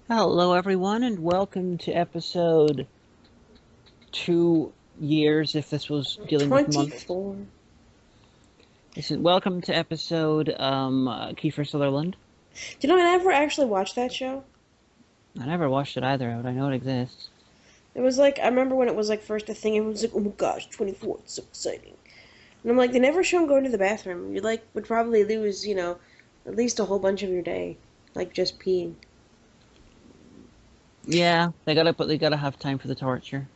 Hello, everyone, and welcome to episode 2 years, if this was dealing with months. 24. Welcome to episode Kiefer Sutherland. Do you know, I never actually watched that show. I never watched it either, but I know it exists. It was like, I remember when it was like first a thing, everyone was like, oh my gosh, 24, it's so exciting. And I'm like, they never show him going to the bathroom. You like, would probably lose, at least a whole bunch of your day. Like just peeing. Yeah, they gotta have time for the torture.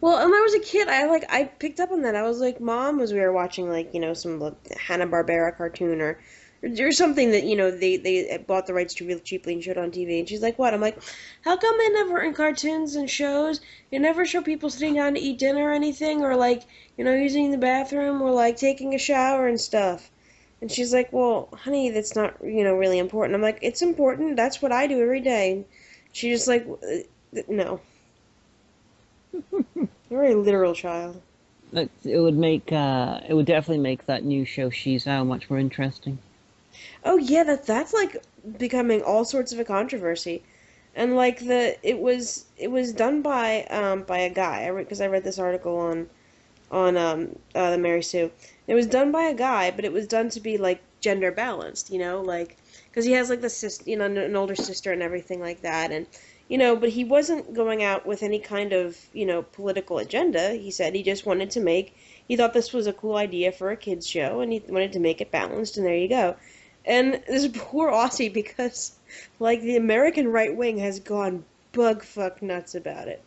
Well, when I was a kid, I picked up on that. I was like, Mom, as we were watching some like, Hanna-Barbera cartoon or something that they bought the rights to real cheaply and showed on TV. And she's like, "What?" I'm like, "How come they never in cartoons and shows they never show people sitting down to eat dinner or anything, or like using the bathroom or like taking a shower and stuff?" And she's like, "Well, honey, that's not really important." I'm like, "It's important. That's what I do every day." She just like, "No." Very literal child. It would definitely make that new show She's Out much more interesting. Oh yeah, that's like becoming all sorts of a controversy. And like it was done by a guy. Because I read this article on the Mary Sue. It was done by a guy, but it was done to be like gender balanced, like because he has like the sister, an older sister and everything like that, and but he wasn't going out with any kind of political agenda. He said he just wanted to make. He thought this was a cool idea for a kids show, and he wanted to make it balanced, and there you go. And this poor Aussie, because like the American right wing has gone bug fuck nuts about it.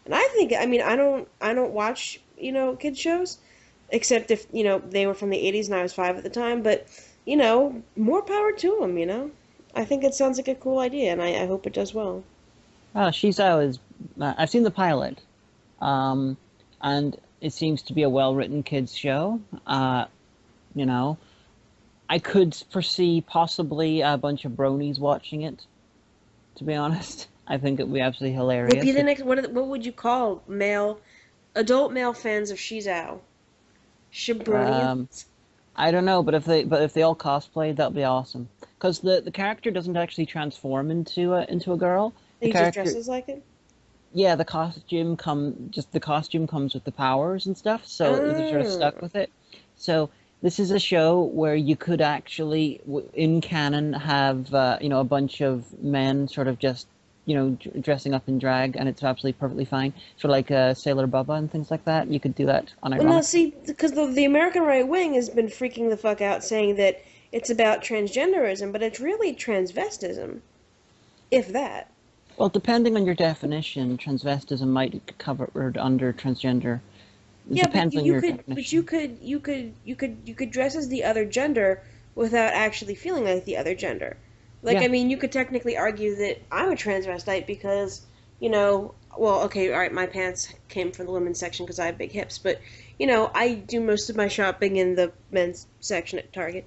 And I think, I mean, I don't watch, kids shows, except if, they were from the 80s and I was 5 at the time, but, more power to them. I think it sounds like a cool idea, and I hope it does well. She's Out is. I've seen the pilot, um, and it seems to be a well-written kids show. You know, I could foresee possibly a bunch of bronies watching it. To be honest, I think it'd be absolutely Would be hilarious. the next, what would you call adult male fans of She's Ow? Um, Shabronians? I don't know, but if they all cosplay, that'd be awesome. Because the character doesn't actually transform into a girl. The He just character, dresses like it? yeah, the costume comes with the powers and stuff. So they're sort of stuck Oh. with it. So this is a show where you could actually, in canon, have a bunch of men sort of just dressing up in drag, and it's absolutely perfectly fine. Sort of like Sailor Bubba and things like that. You could do that Well, now unironically. see, because the American right wing has been freaking the fuck out saying that it's about transgenderism, but it's really transvestism, if that. Well, depending on your definition, transvestism might be covered under transgender. It Yeah, but depends on you your could, but you definition. could, you could, you could, you could dress as the other gender without actually feeling like the other gender. Like, Yeah, I mean, you could technically argue that I'm a transvestite because, well, okay, all right, my pants came from the women's section because I have big hips, but, I do most of my shopping in the men's section at Target.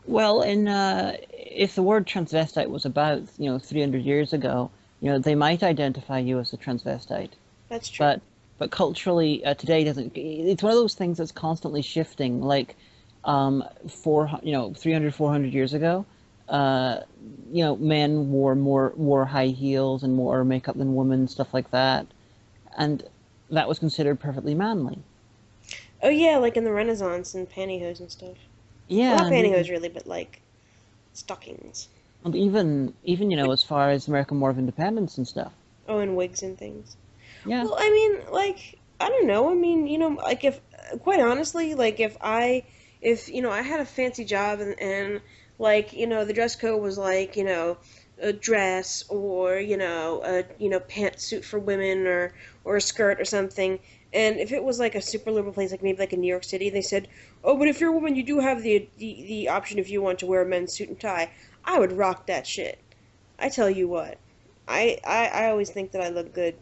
well, if the word transvestite was about 300 years ago, they might identify you as a transvestite, That's true. but culturally today doesn't. It's one of those things that's constantly shifting. Like, 300, 400 years ago, uh, men wore high heels and more makeup than women, stuff like that, and that was considered perfectly manly. Oh yeah, like in the Renaissance and pantyhose and stuff. Well, Yeah, not pantyhose really, but like stockings. and even as far as American War of Independence and stuff. Oh, and wigs and things. Yeah, Well, I mean, like, I don't know. I mean, like if, quite honestly, like if I had a fancy job and like, the dress code was like, a dress or, a, pantsuit for women or a skirt or something. And if it was like a super liberal place, like maybe like in New York City, they said, oh, but if you're a woman, you do have the option if you want to wear a men's suit and tie. I would rock that shit. I tell you what. I always think that I look good,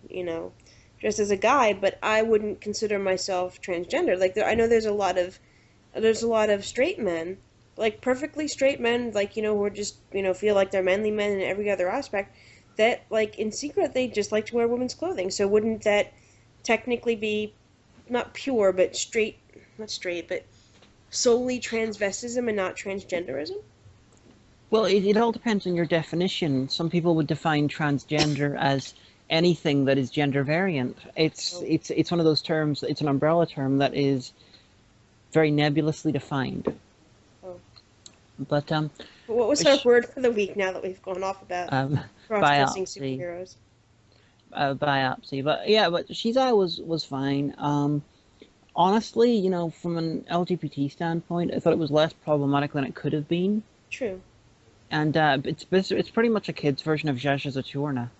dressed as a guy, but I wouldn't consider myself transgender. Like I know there's a lot of straight men, like perfectly straight men, like who are just feel like they're manly men in every other aspect. That like in secret they just like to wear women's clothing. So wouldn't that technically be not pure, but straight, not straight, but solely transvestism and not transgenderism? Well, it all depends on your definition. Some people would define transgender as anything that is gender variant. It's Oh, it's it's one of those terms. It's an umbrella term that is very nebulously defined. oh. But What was our sh- word for the week now that we've gone off about um, cross-dressing biopsy, superheroes? biopsy. But yeah, but Shizai was fine. Honestly, from an LGBT standpoint, I thought it was less problematic than it could have been. True. And it's pretty much a kid's version of Zsa Zsa Zaturna.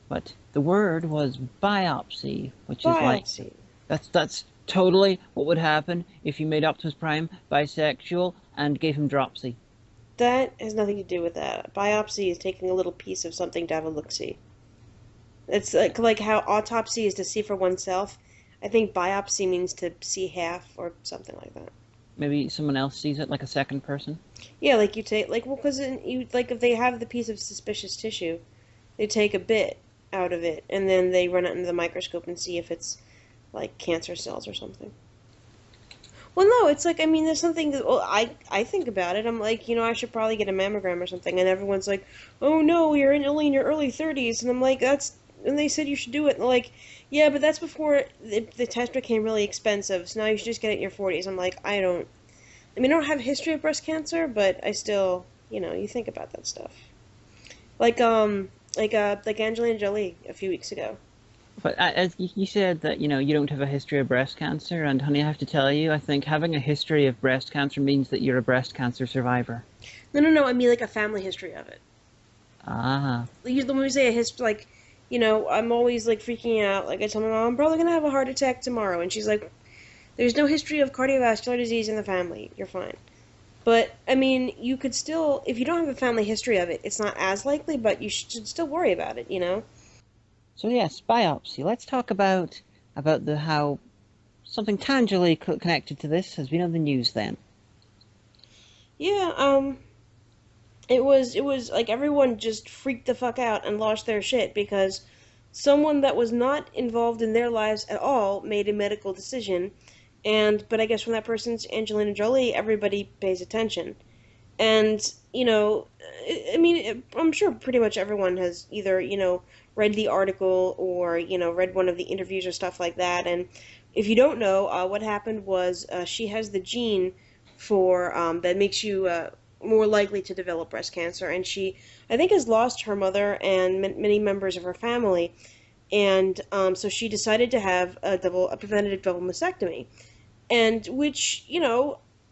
But the word was biopsy, which is like Biopsy. that's totally what would happen if you made Optimus Prime bisexual and gave him dropsy. That has nothing to do with that. Biopsy is taking a little piece of something to have a look-see. It's like how autopsy is to see for oneself. I think biopsy means to see half or something like that. Maybe someone else sees it like a second person. Yeah, like you take well, because you like if they have the piece of suspicious tissue, they take a bit out of it and then they run it under the microscope and see if it's like cancer cells or something. Well, no, it's like I mean, there's something that well, I think about it. I'm like, I should probably get a mammogram or something, and everyone's like, oh no, you're only in your early 30s, and I'm like, that's and they said you should do it, and they're like, yeah, but that's before the test became really expensive, so now you should just get it in your 40s. I'm like, I mean, I don't have a history of breast cancer, but I still, you think about that stuff. Like like Angelina Jolie a few weeks ago. But as you said that you don't have a history of breast cancer, and honey, I have to tell you, I think having a history of breast cancer means that you're a breast cancer survivor. No, no, no. I mean like a family history of it. Ah, When we say a history, like, I'm always like freaking out. Like I tell my mom, I'm probably gonna have a heart attack tomorrow, and she's like, "There's no history of cardiovascular disease in the family. You're fine." But I mean, you could still, if you don't have a family history of it, it's not as likely, but you should still worry about it, you know? so yes, biopsy. Let's talk about the how something tangibly connected to this has been on the news. Then Yeah, it was like everyone just freaked the fuck out and lost their shit because someone that was not involved in their lives at all made a medical decision, and but I guess when that person's Angelina Jolie, everybody pays attention. And, I mean, I'm sure pretty much everyone has either, read the article or, read one of the interviews or stuff like that. And if you don't know, what happened was she has the gene for that makes you more likely to develop breast cancer. And she, I think, has lost her mother and many members of her family. And so she decided to have a preventative double mastectomy. And which,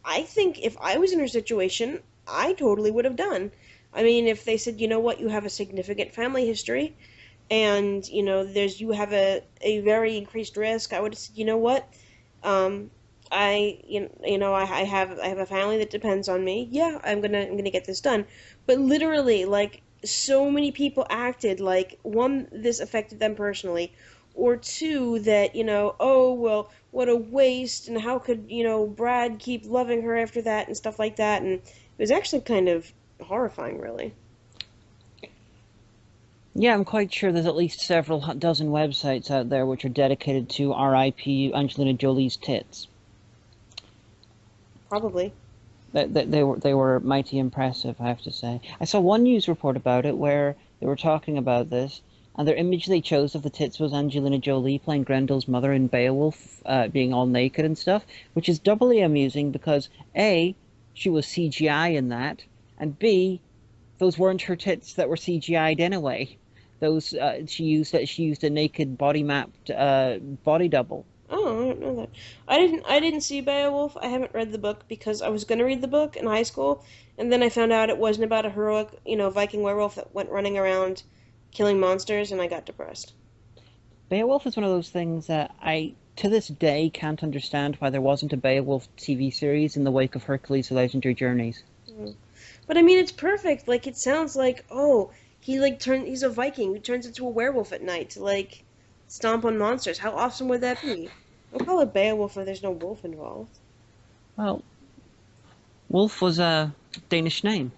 I think if I was in her situation, I totally would have done. I mean, if they said, you know what, you have a significant family history, and you have a very increased risk, I would have said, you know what, I have a family that depends on me. Yeah, I'm gonna get this done. But literally, like so many people acted like one, this affected them personally, or two, that oh well, what a waste, and how could Brad keep loving her after that and stuff like that, and it was actually kind of horrifying, really. yeah, I'm quite sure there's at least several dozen websites out there which are dedicated to R.I.P. Angelina Jolie's tits. Probably. They were mighty impressive, I have to say. I saw one news report about it where they were talking about this, and their image they chose of the tits was Angelina Jolie playing Grendel's mother in Beowulf, being all naked and stuff, which is doubly amusing because A, she was CGI in that, and B, those weren't her tits that were CGI'd anyway. Those she used a naked body mapped body double. Oh, I don't know that. I didn't see Beowulf. I haven't read the book because I was going to read the book in high school, and then I found out it wasn't about a heroic, Viking werewolf that went running around killing monsters, and I got depressed. Beowulf is one of those things that I, to this day, can't understand why there wasn't a Beowulf TV series in the wake of Hercules: The Legendary Journeys. Mm. But I mean, it's perfect. Like it sounds like, oh, he's a Viking who turns into a werewolf at night to like stomp on monsters. How awesome would that be? Don't call it Beowulf if there's no wolf involved. Well, Wolf was a Danish name.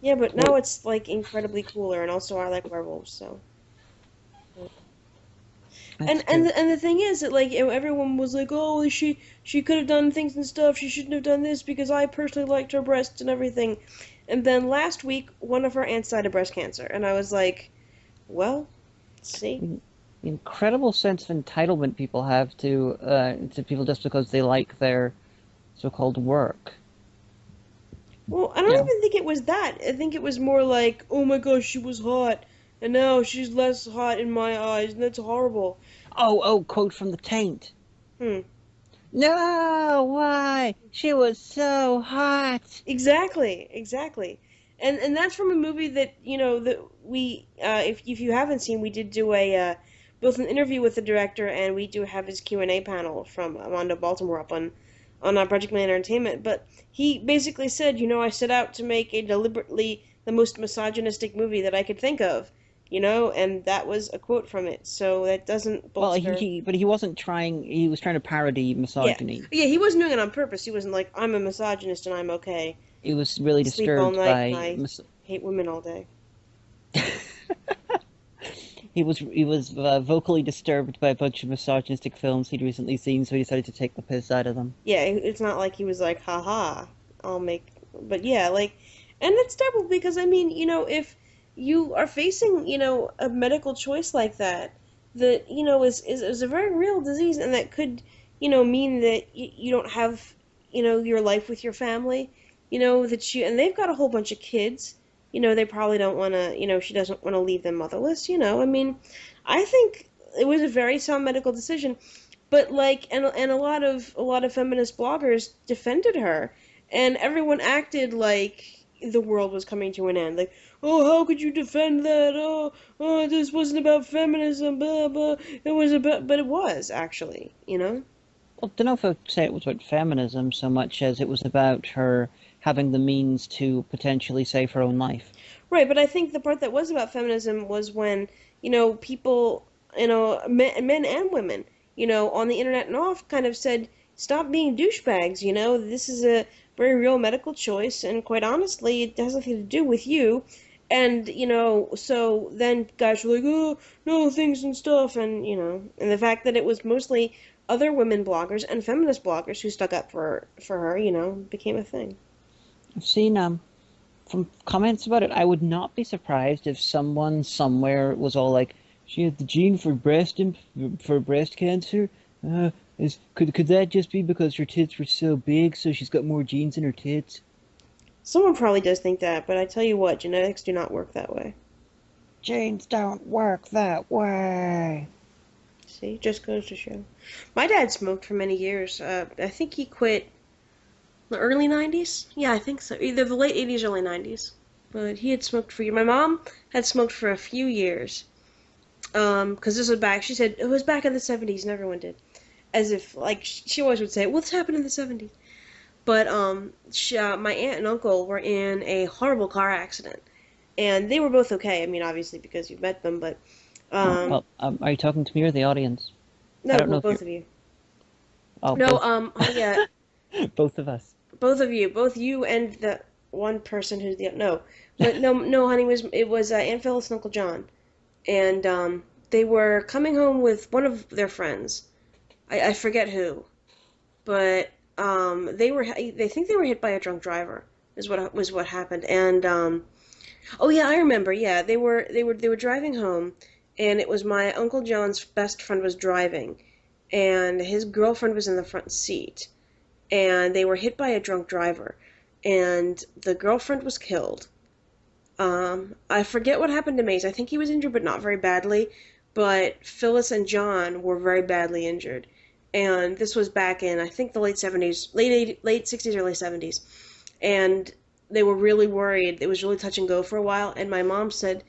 Yeah, but now it's like incredibly cooler, and also I like werewolves, so. That's And the thing is that like everyone was like, oh, she could have done things and stuff. She shouldn't have done this because I personally liked her breasts and everything. And then last week, one of her aunts died of breast cancer, and I was like, well, see. The incredible sense of entitlement people have to people just because they like their so-called work. Well, I You don't know, even think it was that. I think it was more like, oh my gosh, she was hot, and now she's less hot in my eyes, and that's horrible. quote from the taint. Hmm. No, why? She was so hot. Exactly, exactly. And that's from a movie that, that we if you haven't seen, we did do a both an interview with the director, and we do have his Q&A panel from Armando Baltimore up on Project Man Entertainment. But he basically said, I set out to make a deliberately the most misogynistic movie that I could think of, and that was a quote from it. So that doesn't Well, bolster. but he wasn't trying. He was trying to parody Yeah. misogyny. Yeah, he wasn't doing it on purpose. He wasn't like, I'm a misogynist and I'm okay. He was really Sleep all disturbed night and by I hate women all day. he was vocally disturbed by a bunch of misogynistic films he'd recently seen, so he decided to take the piss out of them. Yeah, it's not like he was like, haha, I'll make. But yeah, like, and it's terrible because, I mean, if you are facing, a medical choice like that, that, is a very real disease, and that could, mean that you don't have, your life with your family, and they've got a whole bunch of kids, they probably don't want to, she doesn't want to leave them motherless, I mean, I think it was a very sound medical decision. But like, and a lot of feminist bloggers defended her, and everyone acted like the world was coming to an end. Like, oh, how could you defend that? Oh, this wasn't about feminism, blah blah. It was about, but it was actually. Well, I don't know if I'd say it was about feminism so much as it was about her having the means to potentially save her own life. Right, but I think the part that was about feminism was when, people, men and women, on the internet and off kind of said, stop being douchebags, this is a very real medical choice, and quite honestly, it has nothing to do with you. And, so then guys were like, oh, no, things and stuff, and the fact that it was mostly other women bloggers and feminist bloggers who stuck up for her, became a thing. I've seen from comments about it, I would not be surprised if someone somewhere was all like, "She had the gene for for breast cancer. Could that just be because her tits were so big, so she's got more genes in her tits?" Someone probably does think that, but I tell you what, genetics do not work that way. Genes don't work that way. See, just goes to show. My dad smoked for many years. I think he quit the early 90s. Yeah, I think so. Either the late 80s, early 90s. But he had smoked for years. My mom had smoked for a few years. Because this was back, she said, it was back in the 70s and everyone did. As if, like, she always would say, what's happened in the 70s? But, my aunt and uncle were in a horrible car accident. And they were both okay. I mean, obviously, because you've met them, but, Oh, well, are you talking to me or the audience? I no, don't know well, if you're. both of you. Oh, No, both, yeah, both of us. both of you, both you and the one person who's the no, but no, no, honey, it was Aunt Phyllis and Uncle John, and they were coming home with one of their friends. I forget who, but they think they were hit by a drunk driver is what happened, and oh yeah, I remember. Yeah, they were driving home, and it was my Uncle John's best friend was driving, and his girlfriend was in the front seat, and they were hit by a drunk driver, and the girlfriend was killed. I forget what happened to Mace. I think he was injured, but not very badly. But Phyllis and John were very badly injured, and this was back in I think the late 70s, late 60s, early 70s, and they were really worried. It was really touch and go for a while, and my mom said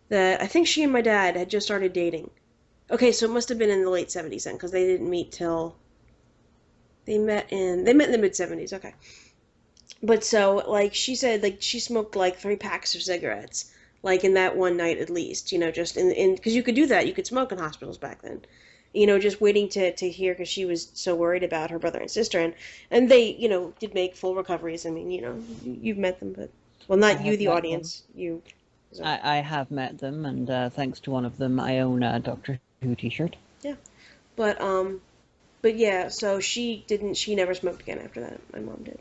that I think she and my dad had just started dating. Okay, so it must have been in the late 70s then, because they didn't meet till they met in the mid 70s. Okay. But so, like, she said, like, she smoked like 3 packs of cigarettes, like, in that one night at least, just because you could do that. You could smoke in hospitals back then, just waiting to hear because she was so worried about her brother and sister. And they, did make full recoveries. I mean, you've met them, but, well, I not you, have the met them. audience, you. So, I have met them, and thanks to one of them, I own a Doctor Who T-shirt. yeah. But yeah, so she never smoked again after that. My mom did.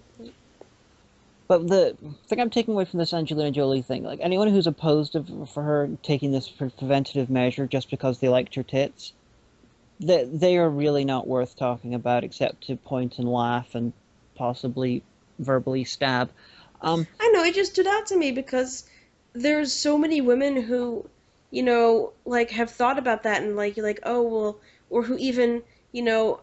But the thing I'm taking away from this Angelina Jolie thing, like anyone who's opposed for her taking this preventative measure just because they liked her tits, they are really not worth talking about except to point and laugh and possibly verbally stab. I know, it just stood out to me because there's so many women who, like have thought about that and like, oh well, or who even, I know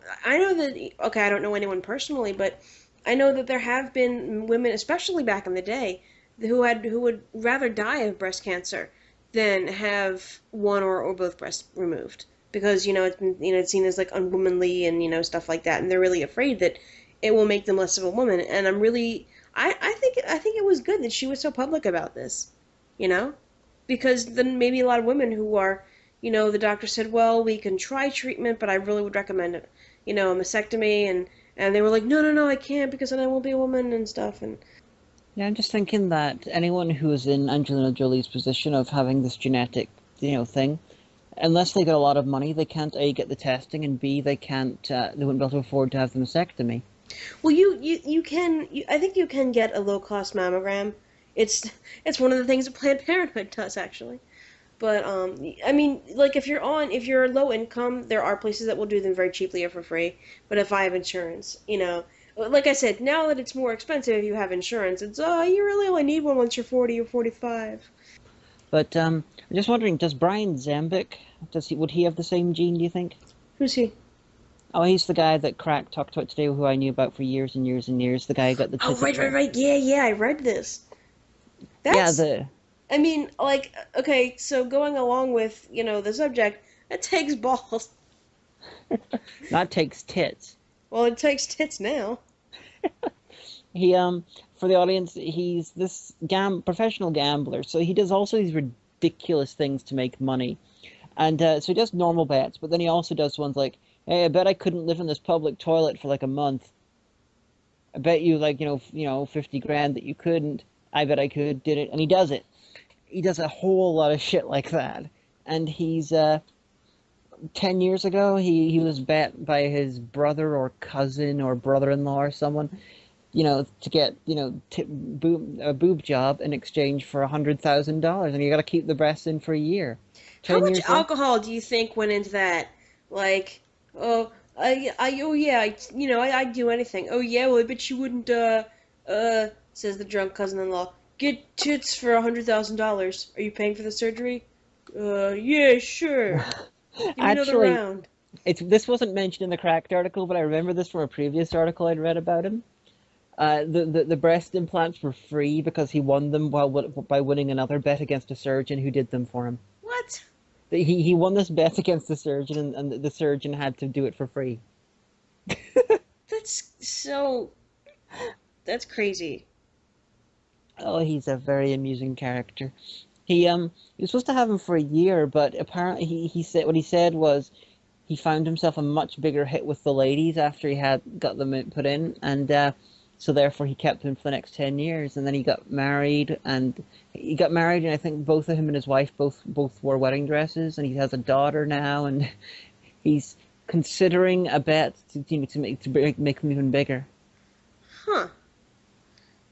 that, okay, I don't know anyone personally, but I know that there have been women, especially back in the day, who would rather die of breast cancer than have one or both breasts removed because, it's been, it's seen as like unwomanly and, stuff like that, and they're really afraid that it will make them less of a woman. And I think it was good that she was so public about this, you know, because then maybe a lot of women who are, the doctor said, well, we can try treatment, but I really would recommend it, a mastectomy, and they were like, no, no, no, I can't because then I won't be a woman and stuff. And Yeah, I'm just thinking that anyone who is in Angelina Jolie's position of having this genetic, thing, unless they get a lot of money, they can't A, get the testing, and B, they wouldn't be able to afford to have the mastectomy. well, I think you can get a low cost mammogram. It's it's one of the things that Planned Parenthood does actually. But I mean, like if you're low income, there are places that will do them very cheaply or for free. But if I have insurance, like I said, now that it's more expensive if you have insurance, it's you really only need one once you're 40 or 45. But I'm just wondering, does Brian Zembic, would he have the same gene, do you think? Who's he? Oh, he's the guy that Crack talked about today, who I knew about for years and years and years. The guy who got the Oh, tits. right, right, right. Yeah, yeah, I read this. Yeah, That's, the I mean, like, okay, so going along with, the subject, it takes balls. not takes tits. Well, it takes tits now. He for the audience, he's this professional gambler, so he does also these ridiculous things to make money. And so he does normal bets, but then he also does ones like, "Hey, I bet I couldn't live in this public toilet for like a month. I bet you like, 50 grand that you couldn't. I bet I could, did it." And he does it. He does a whole lot of shit like that. And he's 10 years ago, he was bet by his brother or cousin or brother-in-law or someone, to get, a boob job in exchange for $100,000, and you got to keep the breasts in for a year. How 10 much years later, alcohol do you think went into that? Like, oh, oh yeah, I'd do anything. Oh yeah, well, I bet you wouldn't, says the drunk cousin-in-law. Get tits for $100,000. Are you paying for the surgery? Yeah, sure. Give me another actually, round. this wasn't mentioned in the Cracked article, but I remember this from a previous article I'd read about him. The breast implants were free because he won them by winning another bet against a surgeon who did them for him. What? He won this bet against the surgeon, and the surgeon had to do it for free. That's so. That's crazy. Oh, he's a very amusing character. He was supposed to have him for a year, but apparently he said what he said was he found himself a much bigger hit with the ladies after he had got them put in, and so therefore he kept him for the next 10 years. And then he got married, and I think both of him and his wife both wore wedding dresses, and he has a daughter now, and he's considering a bet to make him even bigger. Huh.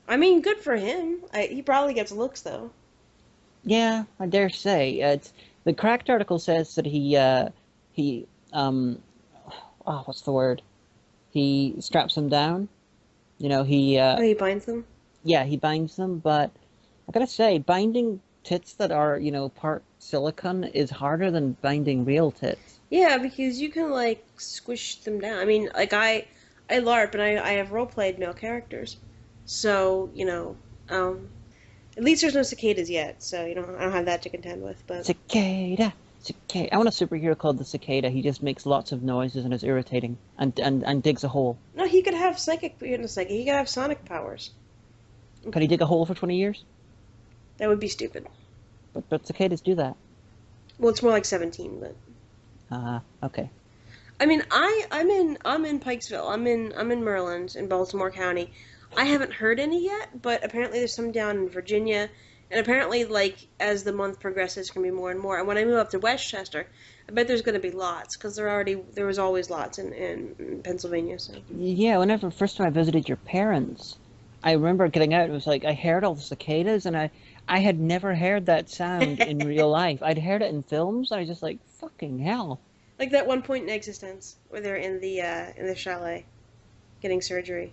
I mean, good for him. He probably gets looks, though. Yeah, I dare say. The Cracked article says that he what's the word? He straps them down. Oh, he binds them? Yeah, he binds them, but I gotta say, binding tits that are, part silicone is harder than binding real tits. Yeah, because you can, like, squish them down. I mean, like, I LARP, and I have role-played male characters. So, at least there's no cicadas yet, so, I don't have that to contend with, but... Cicada, cicada. I want a superhero called the Cicada. He just makes lots of noises and is irritating and digs a hole. No, he could have he could have sonic powers. Could he dig a hole for 20 years? That would be stupid. But cicadas do that. Well, it's more like 17, but... Okay. I mean, I'm in Pikesville. I'm in Maryland, in Baltimore County. I haven't heard any yet, but apparently there's some down in Virginia, and apparently, like, as the month progresses, it's gonna be more and more. And when I move up to Westchester, I bet there's gonna be lots, because there was always lots in Pennsylvania. So Yeah, first time I visited your parents, I remember getting out. It was like I heard all the cicadas, and I had never heard that sound in real life. I'd heard it in films. I was just like, fucking hell. Like that one point in Existence where they're in the chalet getting surgery.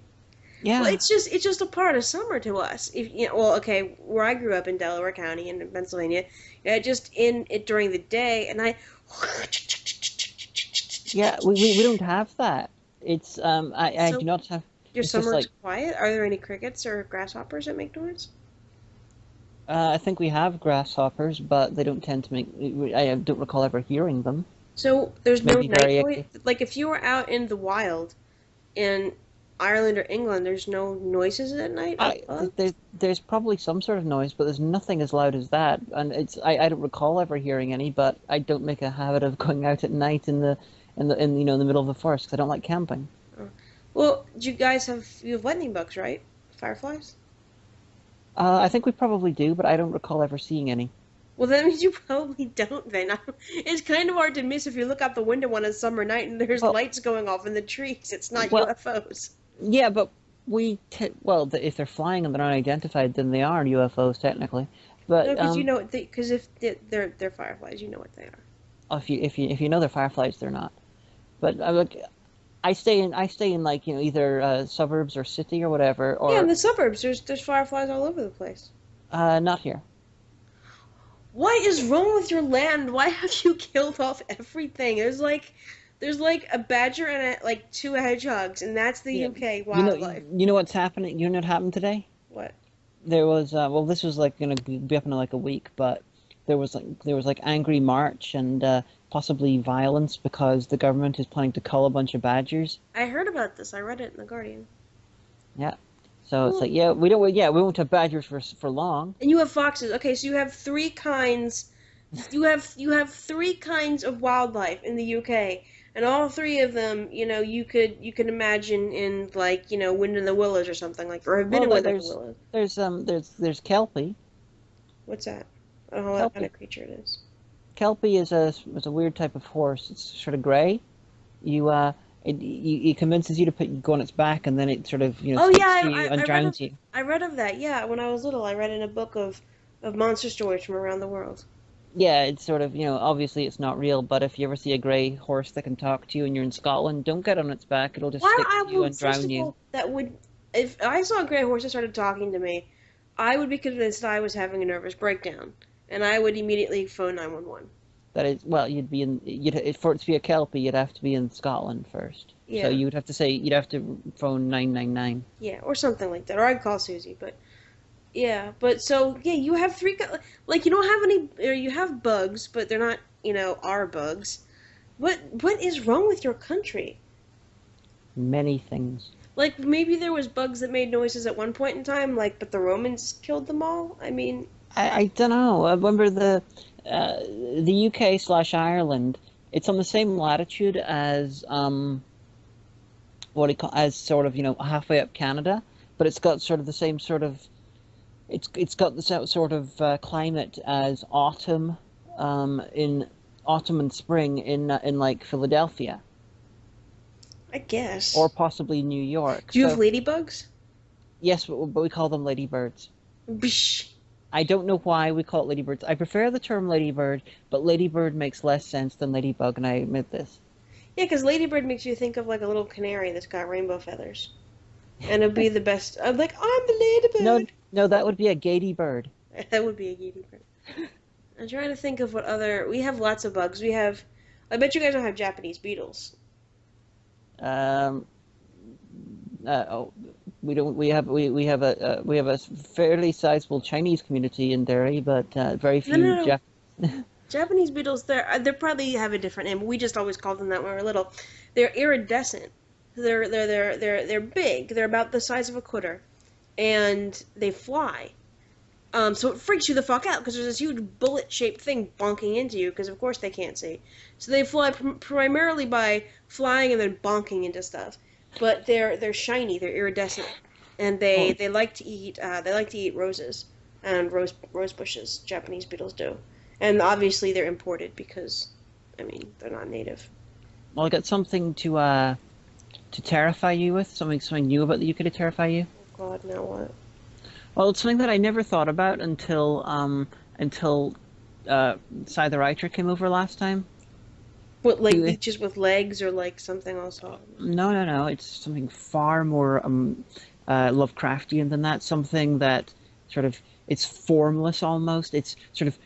Well, Yeah. it's just a part of summer to us. If you know, well, okay, where I grew up in Delaware County in Pennsylvania, just in it during the day, and I. Yeah, we don't have that. It's I do So not have. your It's just summer is like quiet. Are there any crickets or grasshoppers that make noise? I think we have grasshoppers, but they don't tend to make. I don't recall ever hearing them. So there's no Maybe night very. noise. Like if you were out in the wild in Ireland or England, there's no noises at night of bugs. There's probably some sort of noise, but there's nothing as loud as that. And I don't recall ever hearing any, but I don't make a habit of going out at night in you know in the middle of the forest because I don't like camping. Oh. Well, you have lightning bugs, right? Fireflies? I think we probably do, but I don't recall ever seeing any. Well, that means you probably don't then. It's kind of hard to miss if you look out the window on a summer night and there's Well, lights going off in the trees. It's not well, UFOs. yeah, but if they're flying and they're unidentified, then they are UFOs technically. No, But because you know, because if they're fireflies, you know what they are. if you know they're fireflies, they're not. But look, I stay in like either suburbs or city or whatever, Yeah, in or the suburbs, there's fireflies all over the place. not here. What is wrong with your land? Why have you killed off everything? There's like a badger and like two hedgehogs, and that's the Yeah, UK wildlife. you know what's happening. You know what happened today? What? There was well, this was like gonna be up in like a week, but there was like angry march and possibly violence because the government is planning to cull a bunch of badgers. I heard about this. I read it in the Guardian. Yeah. So it's Well, like we won't have badgers for long. and you have foxes. Okay, so you have three kinds. You have three kinds of wildlife in the UK, and all three of them, you could imagine in like Wind in the Willows or something like, or have been Well, in Wind in the Willows. there's kelpie. What's that? I don't know what kind Kelpie. of creature it is. Kelpie is a weird type of horse. It's sort of gray. You it convinces you to go on its back, and then it sort of Oh yeah, speaks to you and I read of drowns you. I read of that. Yeah, when I was little, I read in a book of monster stories from around the world. Yeah, it's sort of obviously it's not real, but if you ever see a gray horse that can talk to you and you're in Scotland, don't get on its back. It'll just Why stick I to you would and first drown of you. all that would if I saw a gray horse that started talking to me, I would be convinced I was having a nervous breakdown, and I would immediately phone 911. That is, well, for it to be a kelpie, you'd have to be in Scotland first. So Yeah, you'd have to phone 999. yeah, or something like that, or I'd call Susie. But yeah, but so yeah, you have like you don't have any, or you have bugs, but they're not our bugs. What is wrong with your country? Many things. Like maybe there was bugs that made noises at one point in time, like but the Romans killed them all. I mean, I don't know. I remember the UK/Ireland. It's on the same latitude as what do you call as sort of halfway up Canada, but it's got sort of the same sort of it's got the sort of climate as in autumn and spring in like Philadelphia I guess. or possibly New York. Do you have So ladybugs? yes, but we call them ladybirds. Bish. I don't know why we call it ladybirds. I prefer the term ladybird, but ladybird makes less sense than ladybug, and I admit this. Yeah, because ladybird makes you think of like a little canary that's got rainbow feathers, and it'd be the best. I'm like, I'm the No, ladybird. no, that would be a gatybird. That would be a ladybird. I'm trying to think of what other. We have lots of bugs. We have. I bet you guys don't have Japanese beetles. Um, oh, we don't. We have a fairly sizable Chinese community in Derry, but very No, no, few no. Jap. Japanese beetles. They probably have a different name. We just always called them that when we were little. They're iridescent. They're big. They're about the size of a quarter, and they fly. So it freaks you the fuck out because there's this huge bullet-shaped thing bonking into you because of course they can't see. So they fly primarily by flying and then bonking into stuff. But they're shiny, they're iridescent, and Oh, they like to eat roses and rose bushes. Japanese beetles do, and obviously they're imported because, I mean, they're not native. well, I got something to terrify you with. Something new about the UK to terrify you. Of God, now what? Well, it's something that I never thought about until Cy the writer came over last time. What, like He, leeches with legs or like something else? no, no, no. It's something far more Lovecraftian than that. Something that sort of it's formless almost. It's sort of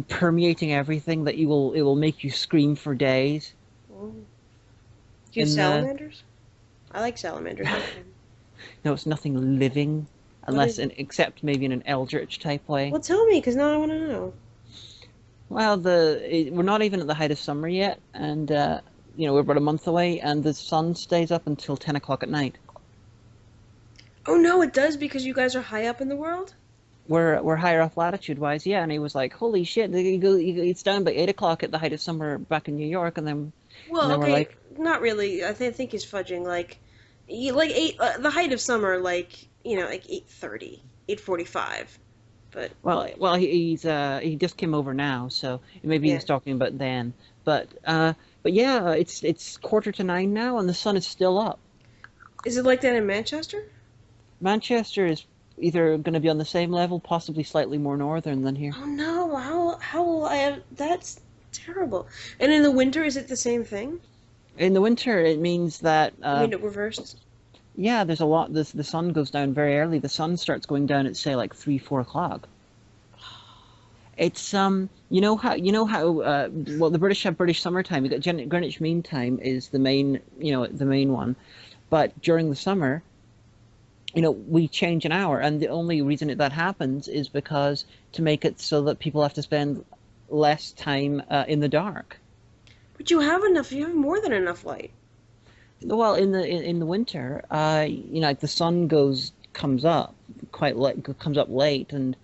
permeating everything that it will make you scream for days. Oh. Do you have In the salamanders? I like salamanders. no, it's nothing living, What is it? except maybe in an eldritch type way. Well, tell me, because now I want to know. Well, we're not even at the height of summer yet, and we're about a month away, and the sun stays up until 10 o'clock at night. Oh no, it does because you guys are high up in the world? We're higher up latitude wise, yeah. And he was like, "Holy shit!" It's down by 8 o'clock at the height of summer back in New York, and Well, then we're okay, like, not really. I think he's fudging. Like eight. The height of summer, like 8:30, 8:45. But well, he just came over now, so maybe he yeah, was talking about then. But yeah, it's 8:45 now, and the sun is still up. is it like that in Manchester? Manchester is either going to be on the same level, possibly slightly more northern than here. Oh no, how will I have? That's terrible. And in the winter, is it the same thing? In the winter, it means that You mean it reversed? yeah, there's a lot. The sun goes down very early. The sun starts going down at say like 3, 4 o'clock. It's well, the British have British summertime. You got Greenwich Mean Time is the main one, but during the summer, we change an hour, and the only reason that happens is because to make it so that people have to spend less time in the dark. But you have enough. You have more than enough light. Well, in the winter, like the sun comes up quite late, comes up late and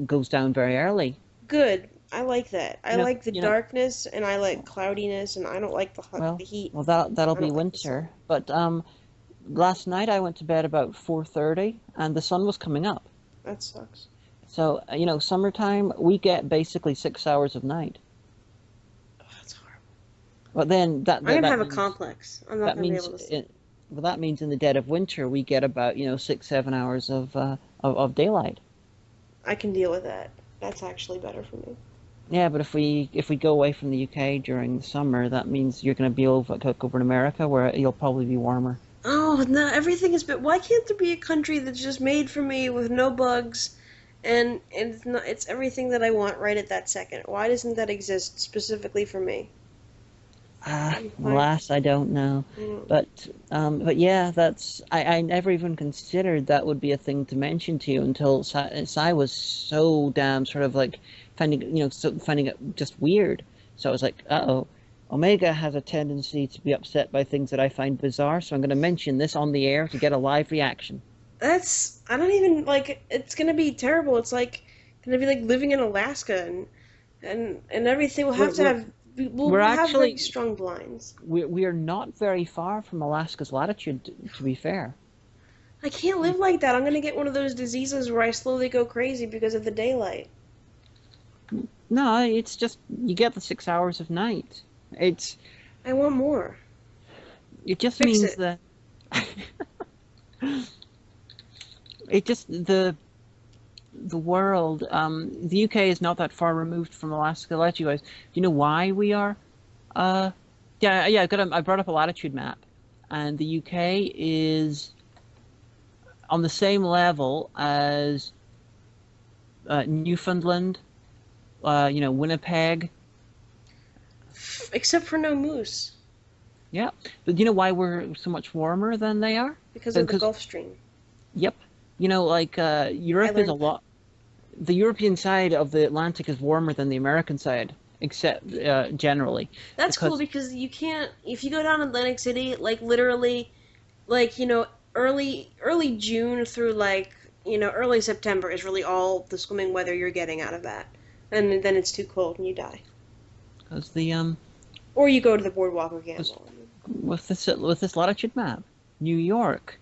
goes down very early. Good. I like that. I You know, like the you know. darkness, and I like cloudiness, and I don't like Well, the heat. well, that'll I be don't like the sun. winter. But last night I went to bed about 4:30, and the sun was coming up. That sucks. So summertime we get basically 6 hours of night. Oh, that's horrible. But then I'm gonna have a means complex. I'm not that gonna be means able to sleep. well, that means in the dead of winter we get about 6, 7 hours of daylight. I can deal with that. That's actually better for me. Yeah, but if we go away from the UK during the summer, that means you're going to be over in America where you'll probably be warmer. Oh no, everything is. But why can't there be a country that's just made for me with no bugs, and it's not, it's everything that I want right at that second? Why doesn't that exist specifically for me? Alas, I don't know. Mm. But yeah, I never even considered that would be a thing to mention to you until Si was so damn sort of like finding it just weird. So I was like, uh-oh, Omega has a tendency to be upset by things that I find bizarre, so I'm going to mention this on the air to get a live reaction. I don't even like. It's gonna be terrible. It's like gonna be like living in Alaska and everything. We'll have We're, to we're, have. we're We'll have actually like strong blinds. we are not very far from Alaska's latitude, to be fair. I can't live like that. I'm gonna get one of those diseases where I slowly go crazy because of the daylight. No, it's just you get the 6 hours of night. I want more. It just Fix means it. that it just the world. The UK is not that far removed from Alaska latitude. Guys, do you know why we are? Yeah. I brought up a latitude map, and the UK is on the same level as Newfoundland. Winnipeg. Except for no moose Yeah, but you know why we're so much warmer than they are? because of the Because Gulf Stream. yep, I Europe is a learned that. lot. The European side of the Atlantic is warmer than the American side, except generally, That's cool because because you can't if you go down Atlantic City, like literally, early June through early September is really all the swimming weather you're getting out of that, and then it's too cold and you die, because the or you go to the boardwalk or 'cause gamble. with this latitude map, New York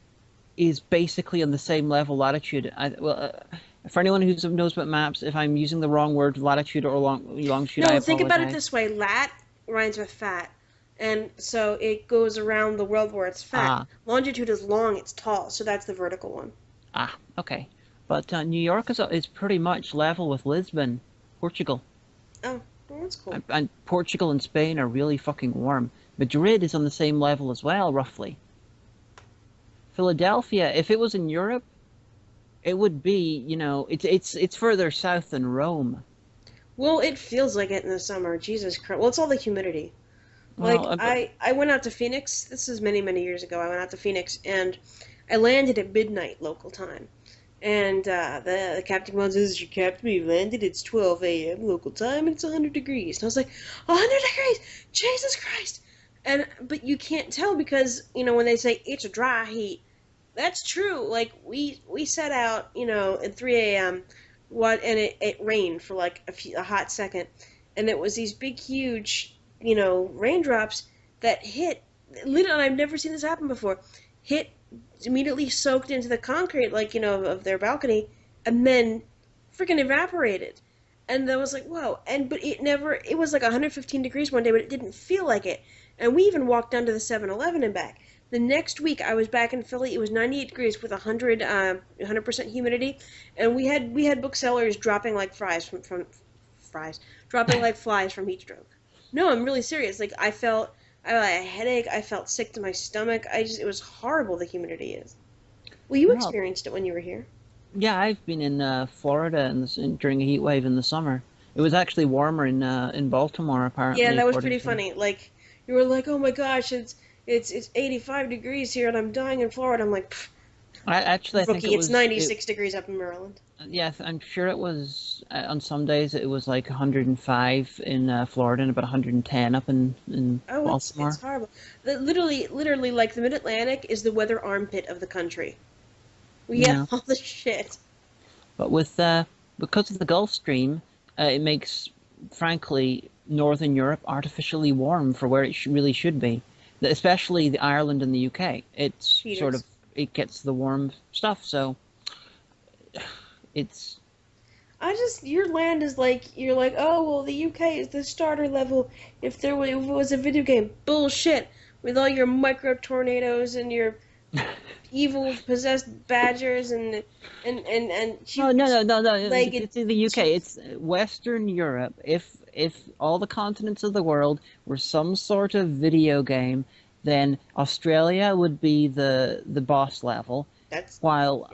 is basically on the same level latitude. For anyone who knows about maps, if I'm using the wrong word, latitude or longitude, I No, think about it apologize. this way: lat rhymes with fat, and so it goes around the world where it's fat. Ah, Longitude is long; it's tall, so that's the vertical one. Ah, okay. But New York is pretty much level with Lisbon, Portugal. Oh, well, that's cool. And Portugal and Spain are really fucking warm. Madrid is on the same level as well, roughly. Philadelphia, if it was in Europe, it would be, it's further south than Rome. Well, it feels like it in the summer. Jesus Christ. Well, it's all the humidity. Well, Like I went out to Phoenix. This is many many years ago. I went out to Phoenix and I landed at midnight local time. And the captain comes says, "Your captain, we've landed. It's 12 a.m. local time, and it's 100 degrees." And I was like, "100 degrees! Jesus Christ!" But you can't tell because when they say it's a dry heat, that's true. Like we set out at 3 a.m. And it rained for like a hot second, and it was these big huge raindrops that hit. Literally, I've never seen this happen before. Hit immediately soaked into the concrete, like of their balcony, and then freaking evaporated. And I was like, whoa. But it was like 115 degrees one day, but it didn't feel like it. And we even walked down to the 7-Eleven and back. The next week I was back in Philly. It was 98 degrees with 100% humidity, and we had booksellers dropping like dropping like flies from heat stroke. No, I'm really serious. Like I had a headache. I felt sick to my stomach. It was horrible. The humidity is. Well, you well, experienced it when you were here. yeah, I've been in Florida during a heat wave in the summer. It was actually warmer in Baltimore, Yeah, apparently, that was according pretty to. funny. Like you were like, "Oh my gosh, it's 85 degrees here, and I'm dying in Florida." I'm like, I think "Rookie, it it's was it. 96 degrees up in Maryland." Yeah, I'm sure it was on some days it was like 105 in Florida and about 110 up in Oh, it's Baltimore. horrible. Literally, like the Mid Atlantic is the weather armpit of the country. We get Yeah, all the shit. but because of the Gulf Stream, it makes, frankly, Northern Europe artificially warm for where it really should be. Especially the Ireland and the UK. Cheaters. It gets the warm stuff, so it's Your land is like, you're like, oh, well, the UK is the starter level if it was a video game. Bullshit. With all your micro tornadoes and your evil possessed badgers and oh no, two-legged. it's in the UK. It's Western Europe. If all the continents of the world were some sort of video game, then Australia would be the boss level, That's, while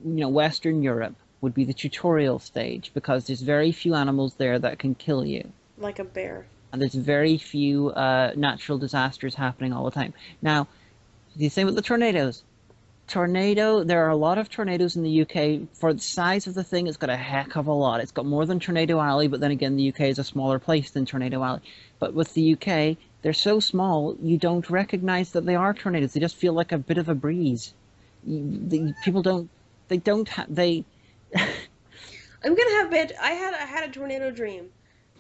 yeah, Western Europe would be the tutorial stage because there's very few animals there that can kill you, like a bear. and there's very few natural disasters happening all the time. Now, the same with the tornadoes. There are a lot of tornadoes in the UK. For the size of the thing, it's got a heck of a lot. It's got more than Tornado Alley, but then again, the UK is a smaller place than Tornado Alley. But with the UK, they're so small, you don't recognize that they are tornadoes. They just feel like a bit of a breeze. People don't, they, I'm gonna have bad. I had a tornado dream,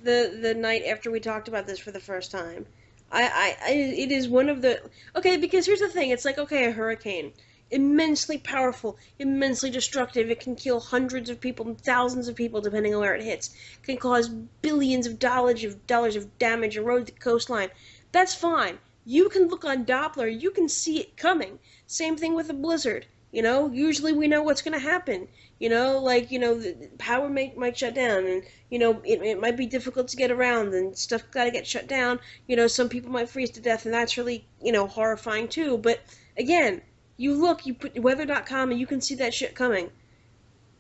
the night after we talked about this for the first time. It is one of the okay because here's the thing. It's like okay, a hurricane, immensely powerful, immensely destructive. It can kill hundreds of people, thousands of people, depending on where it hits. It can cause billions of dollars of damage, erode the coastline. That's fine. You can look on Doppler. You can see it coming. Same thing with a blizzard. Usually we know what's going to happen. The power might shut down, and it might be difficult to get around, and stuff got to get shut down. Some people might freeze to death, and that's really horrifying too. But again, you put weather.com, and you can see that shit coming.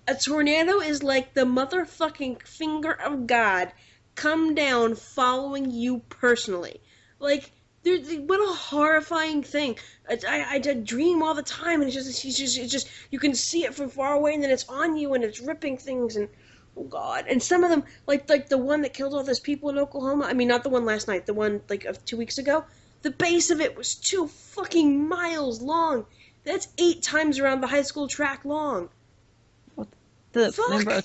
A tornado is like the motherfucking finger of God come down following you personally. Like, what a horrifying thing. I dream all the time, and it's just, you can see it from far away, and then it's on you, and it's ripping things, and, oh God. And some of them, like the one that killed all those people in Oklahoma, I mean, not the one last night, the one, like, of 2 weeks ago, the base of it was 2 fucking miles long. That's 8 times around the high school track long. remember, Fuck!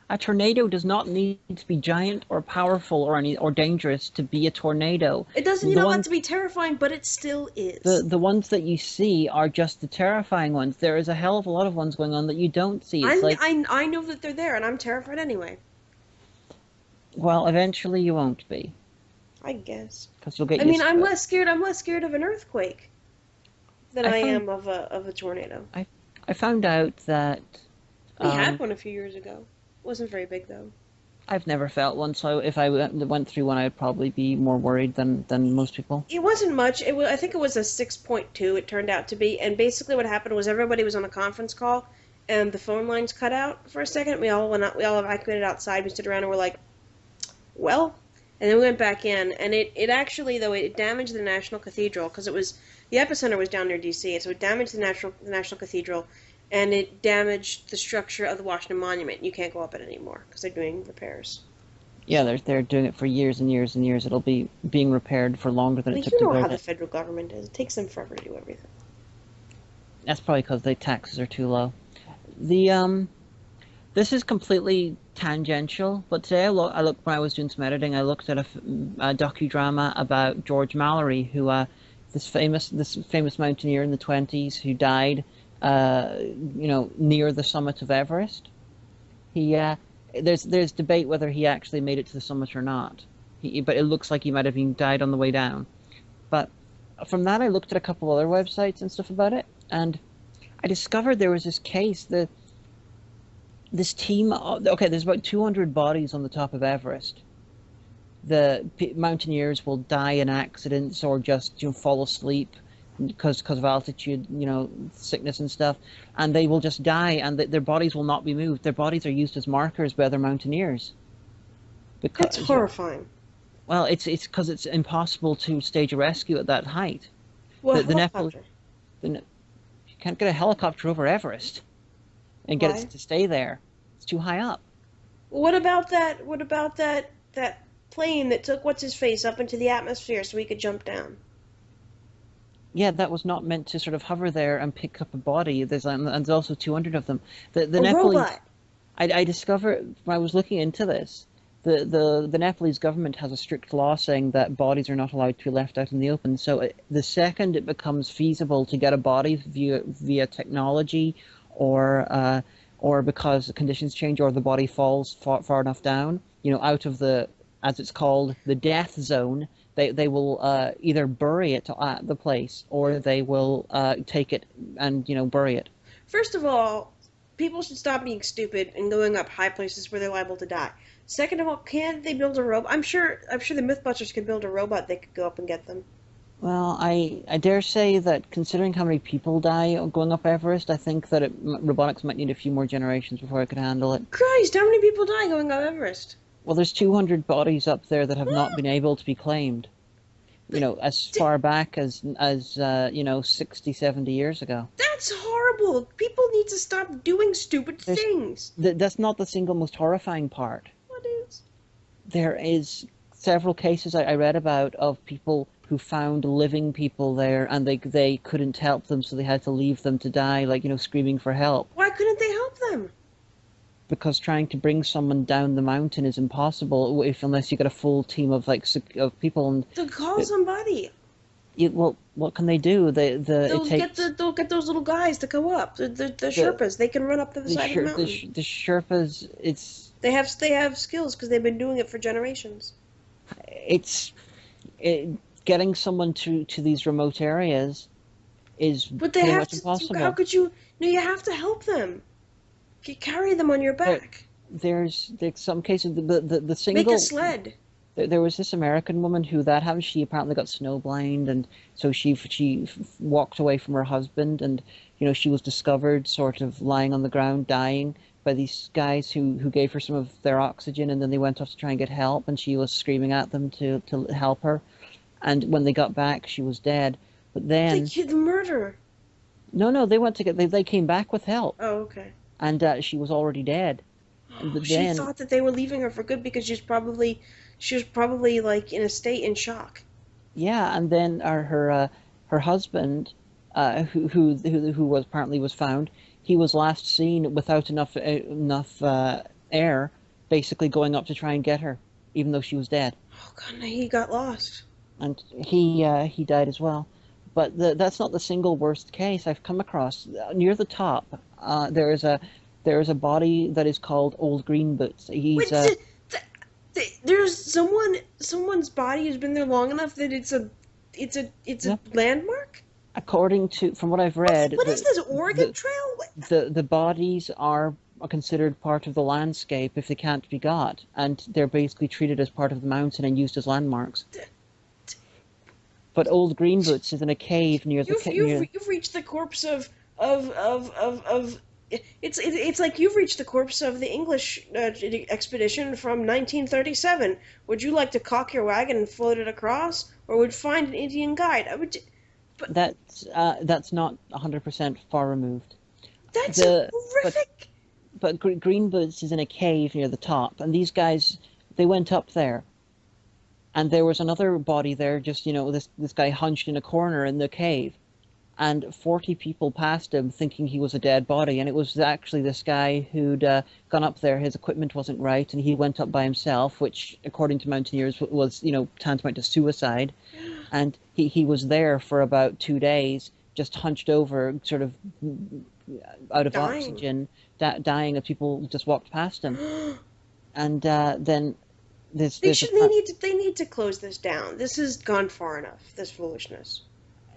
a tornado does not need to be giant or powerful or dangerous to be a tornado. It doesn't need The all that ones to be terrifying, but it still is. the ones that you see are just the terrifying ones. There is a hell of a lot of ones going on that you don't see. It's like, I know that they're there, and I'm terrified anyway. well, eventually you won't be I guess. because you'll get I mean, used I'm to it. less scared. I'm less scared of an earthquake than I I find am of a tornado. I I found out that We um, had one a few years ago. Wasn't very big though. I've never felt one, so if I went through one, I'd probably be more worried than most people. It wasn't much. It was, I think it was a 6.2. It turned out to be, and basically what happened was everybody was on a conference call, and the phone lines cut out for a second. We all went out. We all evacuated outside. We stood around and we're like, well, and then we went back in, and it actually though it damaged the National Cathedral because it was the epicenter was down near D.C. and so it damaged the National Cathedral, and it damaged the structure of the Washington Monument. You can't go up it anymore because they're doing repairs. Yeah, they're doing it for years and years and years. It'll be being repaired for longer than Well, it you took to know how build the it. federal government is. It takes them forever to do everything. That's probably because the taxes are too low. The This is completely tangential, but today I looked when I was doing some editing. I looked at a docudrama about George Mallory, who this famous mountaineer in the 20s who died, near the summit of Everest. He there's debate whether he actually made it to the summit or not. But it looks like he might have been died on the way down. But from that, I looked at a couple other websites and stuff about it, and I discovered there was this case that this team. Okay, there's about 200 bodies on the top of Everest. The mountaineers will die in accidents or just fall asleep because of altitude, sickness and stuff, and they will just die, and their bodies will not be moved. Their bodies are used as markers by other mountaineers. That's Because, horrifying. well, it's because it's impossible to stage a rescue at that height. Well, The Nepal, helicopter. you can't get a helicopter over Everest and get Why? it to stay there. It's too high up. What about that? What about that plane that took what's his face up into the atmosphere so he could jump down? Yeah, that was not meant to sort of hover there and pick up a body. And there's also 200 of them. The A Nepalese, robot. I discovered when I was looking into this, the Nepalese government has a strict law saying that bodies are not allowed to be left out in the open. So the second it becomes feasible to get a body via technology, or because the conditions change, or the body falls far enough down, out of the, as it's called, the death zone, they will either bury it at the place, or they will take it and bury it. First of all, people should stop being stupid and going up high places where they're liable to die. Second of all, can't they build a robot? I'm sure the Mythbusters could build a robot that could go up and get them. Well, I dare say that considering how many people die going up Everest, I think that robotics might need a few more generations before it could handle it. Christ, how many people die going up Everest? Well, there's 200 bodies up there that have not been able to be claimed. As far back as 60, 70 years ago. That's horrible. People need to stop doing stupid There's, things. that's not the single most horrifying part. What is? There is several cases I read about of people who found living people there, and they couldn't help them, so they had to leave them to die, screaming for help. Why couldn't they help them? Because trying to bring someone down the mountain is impossible unless you got a full team of of people. And To call somebody. well, what can they do? They'll get those little guys to go up. The Sherpas. They can run up to the side of the mountain. The Sherpas. They have skills because they've been doing it for generations. Getting someone to these remote areas is But they pretty have much to. impossible. How could you? No, you have to help them. You carry them on your back. There's some cases the Make single a sled. there was this American woman who that happened. She apparently got snowblind, and so she walked away from her husband, and she was discovered sort of lying on the ground dying by these guys who gave her some of their oxygen, and then they went off to try and get help, and she was screaming at them to help her, and when they got back she was dead. But then The murder. no, they went to get they came back with help, Oh, okay. and she was already dead. But She then thought that they were leaving her for good because she was probably like in a state in shock. yeah, and then her husband, who was apparently was found, he was last seen without enough air, basically going up to try and get her, even though she was dead, Oh God, no, he got lost. and he died as well. But that's not the single worst case I've come across. Near the top, there is a body that is called Old Green Boots. Wait, there's someone's body has been there long enough that it's a Yeah. landmark. According to, from what I've read, What is this Oregon the Trail? the bodies are considered part of the landscape if they can't be got, and they're basically treated as part of the mountain and used as landmarks. But Old Green Boots is in a cave near the You've reached the corpse of it's like you've reached the corpse of the English expedition from 1937. Would you like to cock your wagon and float it across, or would find an Indian guide? But that's not 100% far removed. that's The horrific. but Green Boots is in a cave near the top, and these guys, they went up there, and there was another body there, just this guy hunched in a corner in the cave, and 40 people passed him thinking he was a dead body, and it was actually this guy who'd gone up there. His equipment wasn't right, and he went up by himself, which, according to mountaineers, was tantamount to suicide. And he was there for about 2 days, just hunched over, sort of out of Dying. oxygen, dying as people just walked past him. And then They need to close this down. This has gone far enough. This foolishness.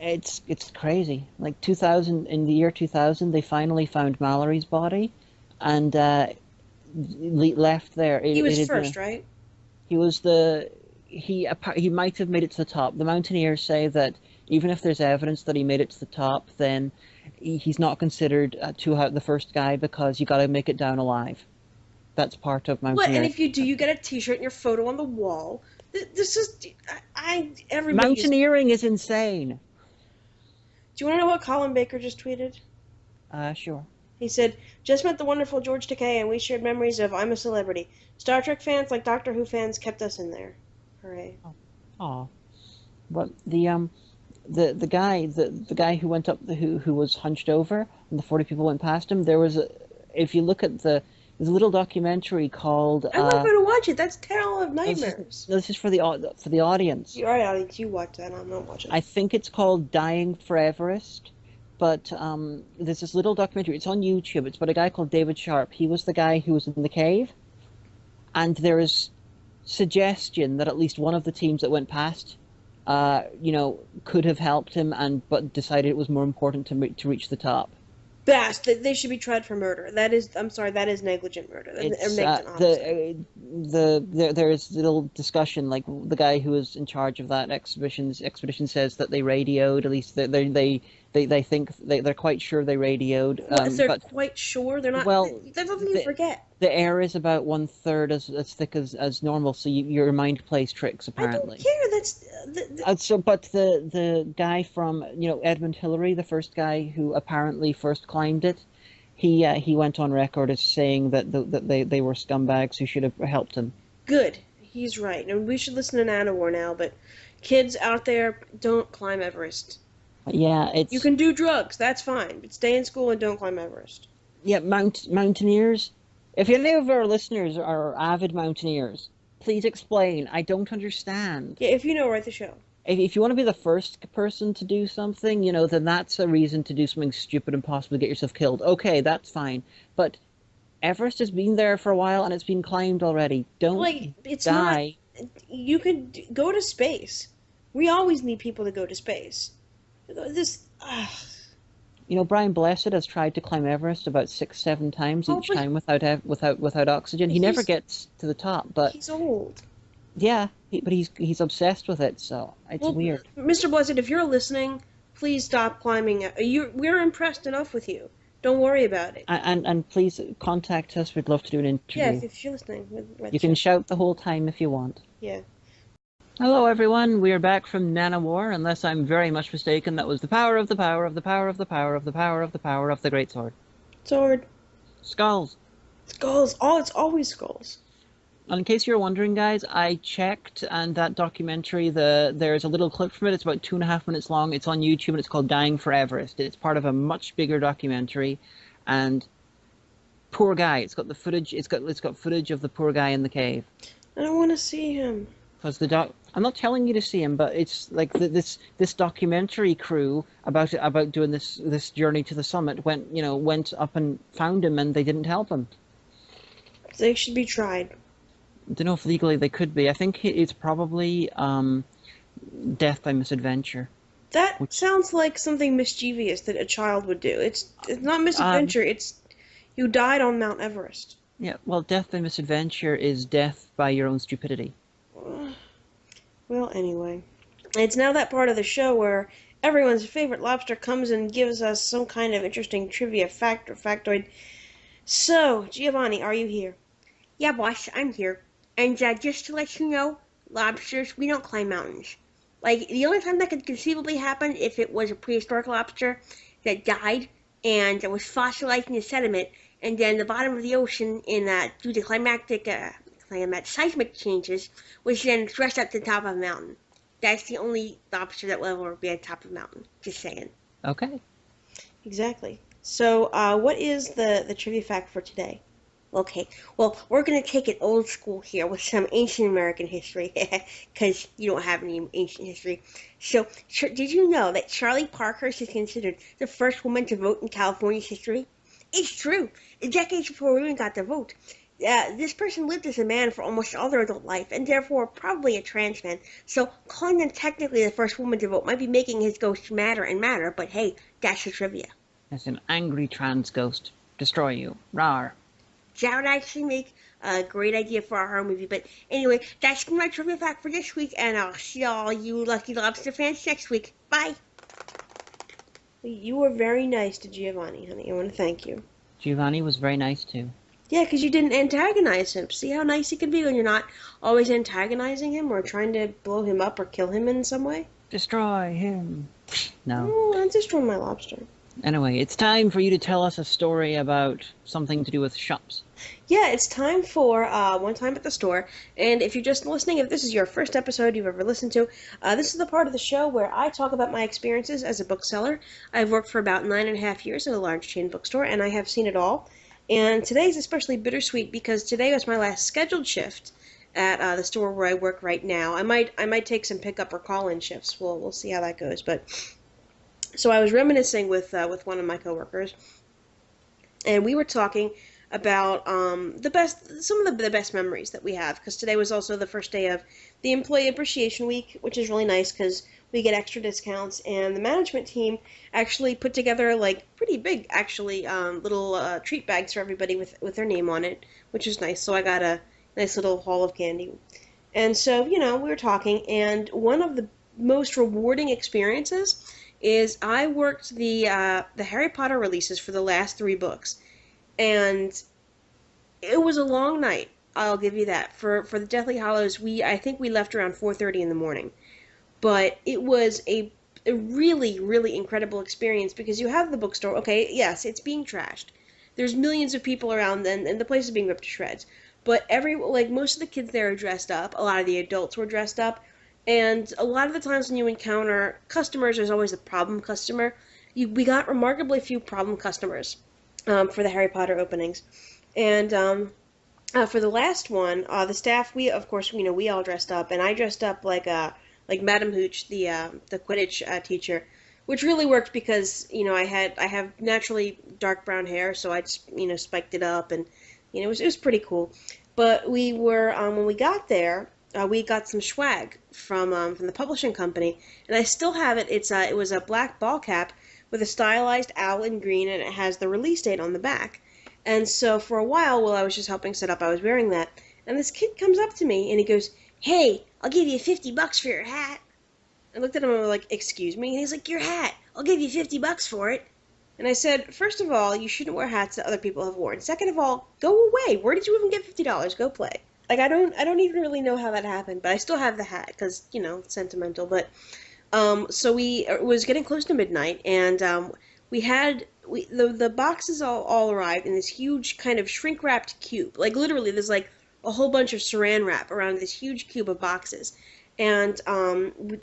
it's crazy. Like 2000, in the year 2000, they finally found Mallory's body, and left there. He was first, right? He was he might have made it to the top. The mountaineers say that even if there's evidence that he made it to the top, then he's not considered the first guy, because you got to make it down alive. That's part of mountaineering. Well, and if you do, you get a T-shirt and your photo on the wall. This is everybody. Mountaineering is insane. Do you want to know what Colin Baker just tweeted? Sure. He said, "Just met the wonderful George Takei, and we shared memories of I'm a Celebrity. Star Trek fans, like Doctor Who fans, kept us in there. Hooray!" Oh, but the guy who went up, who was hunched over, and the 40 people went past him. If you look at there's a little documentary called. I'm not going to watch it. That's Tale of Nightmares. This is for the audience. All right, Alex, you watch that. I'm not watching. I think it's called Dying for Everest. But there's this little documentary. It's on YouTube. It's about a guy called David Sharp. He was the guy who was in the cave. And there is suggestion that at least one of the teams that went past, could have helped him, but decided it was more important to reach the top. They should be tried for murder. I'm sorry, that is negligent murder. There is a little discussion, like the guy who was in charge of that expedition says that they radioed, at least they think they're quite sure they radioed. They're quite sure? They're not. Well, that's something you forget. The air is about 1/3 as thick as normal, so your mind plays tricks, apparently. I don't care. That's but the guy from Edmund Hillary, the first guy who apparently first climbed it, he went on record as saying that they were scumbags who should have helped him. Good. He's right. And we should listen to Nanowar now, but kids out there, don't climb Everest. Yeah, you can do drugs. That's fine, but stay in school and don't climb Everest. Yeah, mountaineers. If any of our listeners are avid mountaineers, please explain. I don't understand. Yeah, if you know, write the show. If you want to be the first person to do something, then that's a reason to do something stupid and possibly get yourself killed. Okay, that's fine. But Everest has been there for a while and it's been climbed already. Don't die. You could go to space. We always need people to go to space. Brian Blessed has tried to climb Everest about 6-7 times each time without oxygen. He never gets to the top, but he's old. Yeah, but he's obsessed with it, so it's weird. Mr. Blessed, if you're listening, please stop climbing. We're impressed enough with you. Don't worry about it. And please contact us. We'd love to do an interview. Yeah, if you're listening. You can shout the whole time if you want. Yeah. Hello, everyone. We are back from Nanowar. Unless I'm very much mistaken, that was the power of the power of the power of the power of the power of the power of the great sword. Sword. Skulls. Skulls. Oh, it's always skulls. And in case you're wondering, guys, I checked, and that documentary, there's a little clip from it. It's about 2.5 minutes long. It's on YouTube, and it's called Dying for Everest. It's part of a much bigger documentary, and poor guy. It's got the footage. It's got footage of the poor guy in the cave. I don't want to see him. Because I'm not telling you to see him, but it's like this documentary crew about doing this journey to the summit went up and found him, and they didn't help him. They should be tried. I don't know if legally they could be. I think it's probably death by misadventure. That which sounds like something mischievous that a child would do. It's not um misadventure. It's you died on Mount Everest. yeah, well, death by misadventure is death by your own stupidity. Well, anyway, it's now that part of the show where everyone's favorite lobster comes and gives us some kind of interesting trivia fact or factoid. So, Giovanni, are you here? Yeah, boss, I'm here. And just to let you know, lobsters, we don't climb mountains. Like, the only time that could conceivably happen if it was a prehistoric lobster that died and was fossilized in the sediment, and then the bottom of the ocean, due to seismic changes, was then thrust up to the top of a mountain. That's the only lobster that will ever be at the top of a mountain. Just saying. Okay. Exactly. So, what is the trivia fact for today? Okay, well, we're going to take it old school here with some ancient American history, because you don't have any ancient history. So, did you know that Charlie Parkhurst is considered the first woman to vote in California's history? It's true. Decades before women got to vote. This person lived as a man for almost all their adult life, and therefore probably a trans man. So, calling them technically the first woman to vote might be making his ghost madder and madder, but hey, that's the trivia. As an angry trans ghost. Destroy you. Rawr. That would actually make a great idea for a horror movie. But anyway, that's my trivia fact for this week, and I'll see all you lucky lobster fans next week. Bye. You were very nice to Giovanni, honey. I want to thank you. Giovanni was very nice too. Yeah, because you didn't antagonize him. See how nice he can be when you're not always antagonizing him or trying to blow him up or kill him in some way? Destroy him. No. Oh, I destroyed my lobster. Anyway, it's time for you to tell us a story about something to do with shops. Yeah, it's time for One Time at the Store. And if you're just listening, if this is your first episode you've ever listened to, this is the part of the show where I talk about my experiences as a bookseller. I've worked for about 9.5 years at a large chain bookstore, and I have seen it all. And today's especially bittersweet because today was my last scheduled shift at the store where I work right now. I might take some pickup or call-in shifts. We'll see how that goes. But so I was reminiscing with one of my coworkers, and we were talking about some of the best memories that we have, because today was also the first day of the Employee Appreciation Week, which is really nice because we get extra discounts, and the management team actually put together like pretty big actually little treat bags for everybody with their name on it, which is nice. So I got a nice little haul of candy, and so we were talking, and one of the most rewarding experiences is I worked the Harry Potter releases for the last 3 books, and it was a long night. I'll give you that. For the Deathly Hallows, I think we left around 4:30 in the morning, but it was a really really incredible experience because you have the bookstore. Okay, yes, it's being trashed. There's millions of people around, and the place is being ripped to shreds. But most of the kids there are dressed up. A lot of the adults were dressed up. And a lot of the times when you encounter customers, there's always a problem customer. We got remarkably few problem customers for the Harry Potter openings. And for the last one, the staff, we all dressed up, and I dressed up like Madam Hooch, the Quidditch teacher, which really worked because I have naturally dark brown hair, so I just spiked it up, and it was pretty cool. But we were when we got there. We got some swag from the publishing company, and I still have it. It was a black ball cap with a stylized owl in green, and it has the release date on the back. And so for a while I was just helping set up, I was wearing that. And this kid comes up to me, and he goes, "Hey, I'll give you $50 for your hat." I looked at him and I was like, "Excuse me?" And he's like, "Your hat. I'll give you $50 for it." And I said, "First of all, you shouldn't wear hats that other people have worn. Second of all, go away. Where did you even get $50? Go play." Like, I don't even really know how that happened, but I still have the hat because, it's sentimental. But so it was getting close to midnight, and the boxes all arrived in this huge kind of shrink wrapped cube. Like, literally, there's like a whole bunch of saran wrap around this huge cube of boxes. And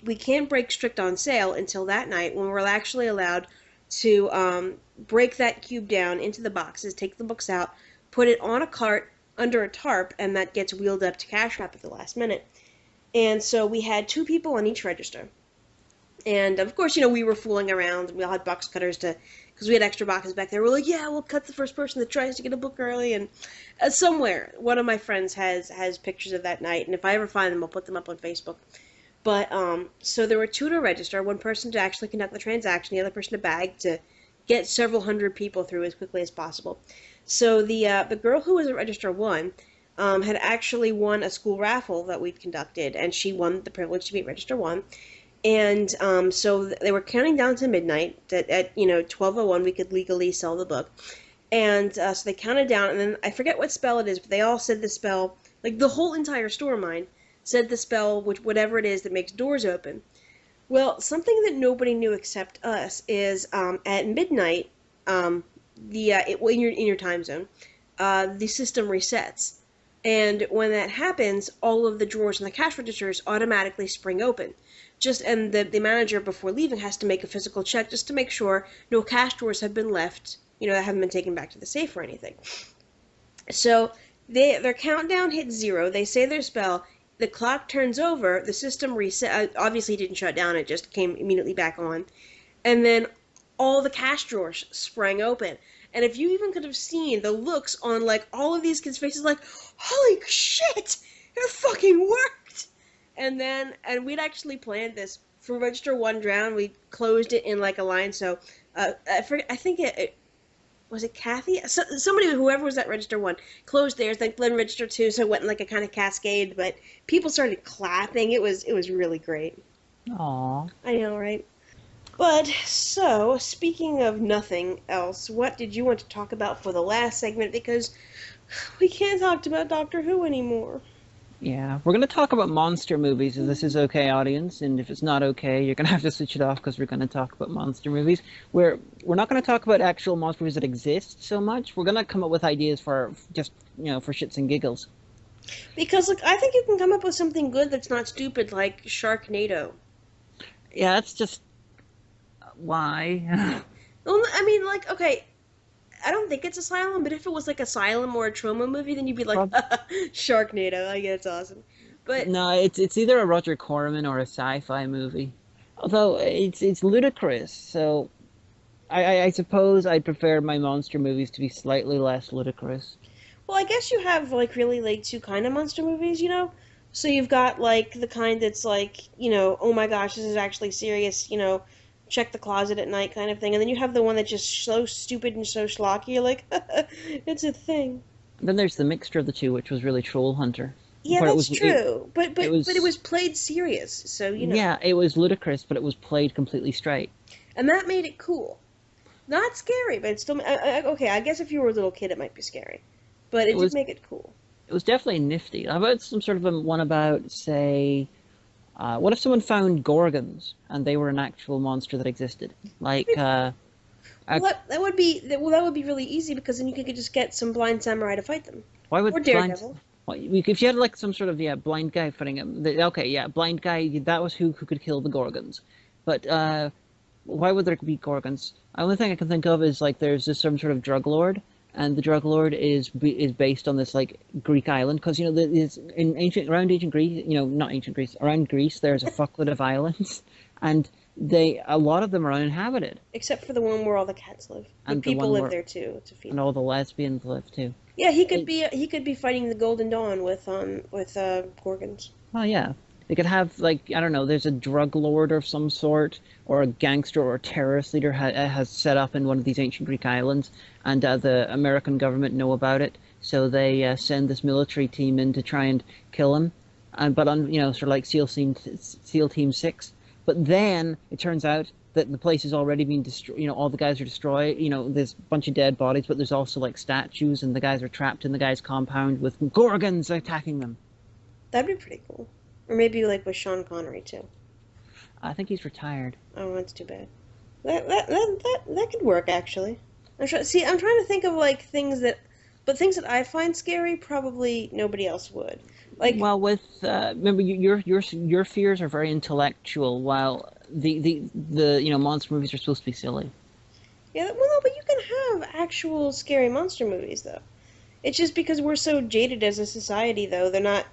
we can't break strict on sale until that night, when we're actually allowed to break that cube down into the boxes, take the books out, put it on a cart under a tarp, and that gets wheeled up to cash wrap at the last minute. And so we had 2 people on each register. And of course, we were fooling around. We all had box cutters because we had extra boxes back there. We're like, yeah, we'll cut the first person that tries to get a book early. And somewhere, one of my friends has pictures of that night, and if I ever find them, I'll put them up on Facebook. But so there were two to register, one person to actually conduct the transaction, the other person to bag to get several hundred people through as quickly as possible. So the girl who was at register one had actually won a school raffle that we'd conducted, and she won the privilege to be at register one. And so they were counting down to midnight. That at 12:01 we could legally sell the book. And so they counted down, and then I forget what spell it is, but they all said the spell, like the whole entire store of mine said the spell, which whatever it is that makes doors open. Well, something that nobody knew except us is at midnight, in your time zone, the system resets, and when that happens, all of the drawers in the cash registers automatically spring open. And the manager before leaving has to make a physical check just to make sure no cash drawers have been left, that haven't been taken back to the safe or anything. So their countdown hits 0. They say their spell. The clock turns over. The system reset. Obviously, didn't shut down. It just came immediately back on. And then all the cash drawers sprang open. And if you even could have seen the looks on like all of these kids' faces, like, holy shit, it fucking worked. And we'd actually planned this for register one drown. We closed it in like a line. So I think it was it Kathy? Somebody, whoever was at register one, closed theirs. Then register two, so it went in like a kind of cascade. But people started clapping. It was really great. Aww. I know, right? But so speaking of nothing else, what did you want to talk about for the last segment? Because we can't talk about Doctor Who anymore. Yeah, we're going to talk about monster movies, if this is okay, audience, and if it's not okay, you're going to have to switch it off because we're going to talk about monster movies. We're not going to talk about actual monster movies that exist so much. We're going to come up with ideas for just, for shits and giggles. Because, look, I think you can come up with something good that's not stupid, like Sharknado. Yeah, that's just... why? Well, I mean, like, okay... I don't think it's Asylum, but if it was like Asylum or a trauma movie, then you'd be like, Sharknado. I guess it's awesome. But no, it's either a Roger Corman or a sci-fi movie. Although it's ludicrous, so I suppose I'd prefer my monster movies to be slightly less ludicrous. Well, I guess you have like really like two kind of monster movies, So you've got like the kind that's like, oh my gosh, this is actually serious, check the closet at night kind of thing. And then you have the one that's just so stupid and so schlocky, you're like, it's a thing. Then there's the mixture of the two, which was really Troll Hunter. Yeah, that's true. But it was played serious, so, Yeah, it was ludicrous, but it was played completely straight. And that made it cool. Not scary, but it's still... okay, I guess if you were a little kid, it might be scary. But it did make it cool. It was definitely nifty. How about some sort of one about, say... what if someone found Gorgons and they were an actual monster that existed? Like, that would be really easy because then you could just get some blind samurai to fight them. Why would or Daredevil? If you had like some sort of blind guy fighting him, blind guy, that was who could kill the Gorgons. But why would there be Gorgons? The only thing I can think of is like there's some sort of drug lord. And the drug lord is based on this like Greek island because around ancient Greece, not ancient Greece, around Greece there's a fuckload of islands, and a lot of them are uninhabited. Except for the one where all the cats live, and people live there too to feed. And all the lesbians live too. Yeah, he could be fighting the Golden Dawn with Gorgons. Oh yeah. They could have, like, I don't know, there's a drug lord of some sort, or a gangster or a terrorist leader has set up in one of these ancient Greek islands, and the American government know about it, so they send this military team in to try and kill him, but on, sort of like SEAL Team 6. But then it turns out that the place has already been destroyed, all the guys are destroyed, there's a bunch of dead bodies, but there's also, like, statues, and the guys are trapped in the guy's compound with Gorgons attacking them. That'd be pretty cool. Or maybe like with Sean Connery too. I think he's retired. Oh, that's too bad. That could work actually. I'm trying to think of like things that I find scary. Probably nobody else would. Like, well, with remember your fears are very intellectual, while the monster movies are supposed to be silly. Yeah, well, no, but you can have actual scary monster movies though. It's just because we're so jaded as a society, though. They're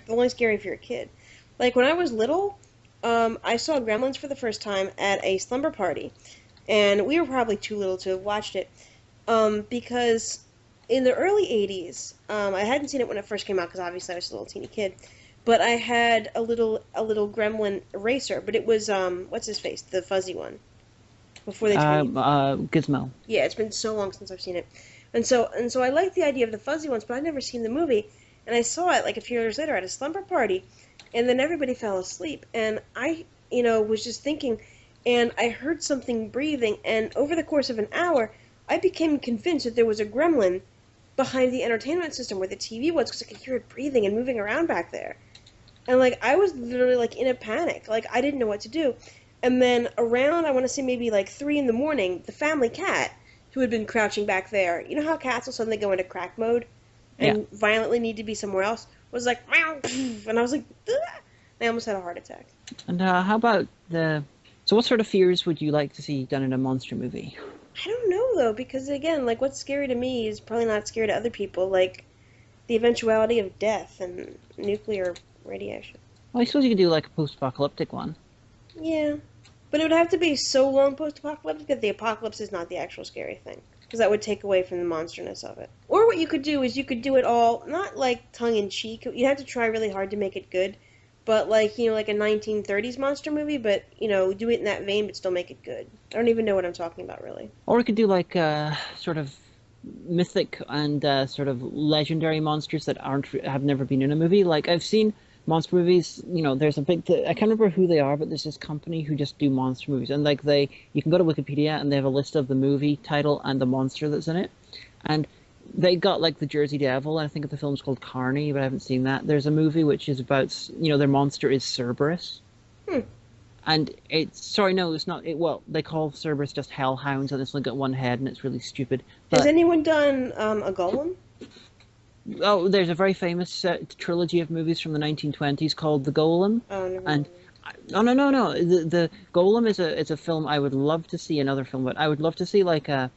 only scary if you're a kid. Like, when I was little, I saw Gremlins for the first time at a slumber party. And we were probably too little to have watched it. Because in the early 80s, I hadn't seen it when it first came out, because obviously I was a little teeny kid. but I had a little gremlin eraser, but it was what's his face, the fuzzy one, before they turned. Gizmo. Yeah, it's been so long since I've seen it, and so I like the idea of the fuzzy ones, but I'd never seen the movie, and I saw it like a few years later at a slumber party, and then everybody fell asleep, and I, was just thinking, and I heard something breathing, and over the course of an hour, I became convinced that there was a gremlin behind the entertainment system where the TV was, because I could hear it breathing and moving around back there. And like I was literally like in a panic. Like I didn't know what to do. And then around I want to say maybe like 3 in the morning, the family cat who had been crouching back there, you know how cats will suddenly go into crack mode Yeah. and violently need to be somewhere else, was like meow, and I was like, ugh! I almost had a heart attack. And how about the? So, what sort of fears would you like to see done in a monster movie? I don't know though, because again, like what's scary to me is probably not scary to other people, like the eventuality of death and nuclear radiation. Well, I suppose you could do like a post-apocalyptic one. Yeah. But it would have to be so long post-apocalyptic that the apocalypse is not the actual scary thing. Because that would take away from the monsterness of it. Or what you could do is you could do it all, not like tongue-in-cheek. You'd have to try really hard to make it good. But like, like a 1930s monster movie, but, do it in that vein but still make it good. I don't even know what I'm talking about, really. Or we could do like sort of mythic and sort of legendary monsters that have never been in a movie. Like I've seen monster movies. There's a big. I can't remember who they are, but there's this company who just do monster movies, and like you can go to Wikipedia and they have a list of the movie title and the monster that's in it, and they got like the Jersey Devil. And I think the film's called Carney, but I haven't seen that. There's a movie which is about their monster is Cerberus. Hmm. And it's not. Well, they call Cerberus just hellhounds, and it's only got one head, and it's really stupid. But, Has anyone done a Golem? oh, there's a very famous trilogy of movies from the 1920s called The Golem. Oh, never And mind. no. The Golem is a film I would love to see, another film, but I would love to see like a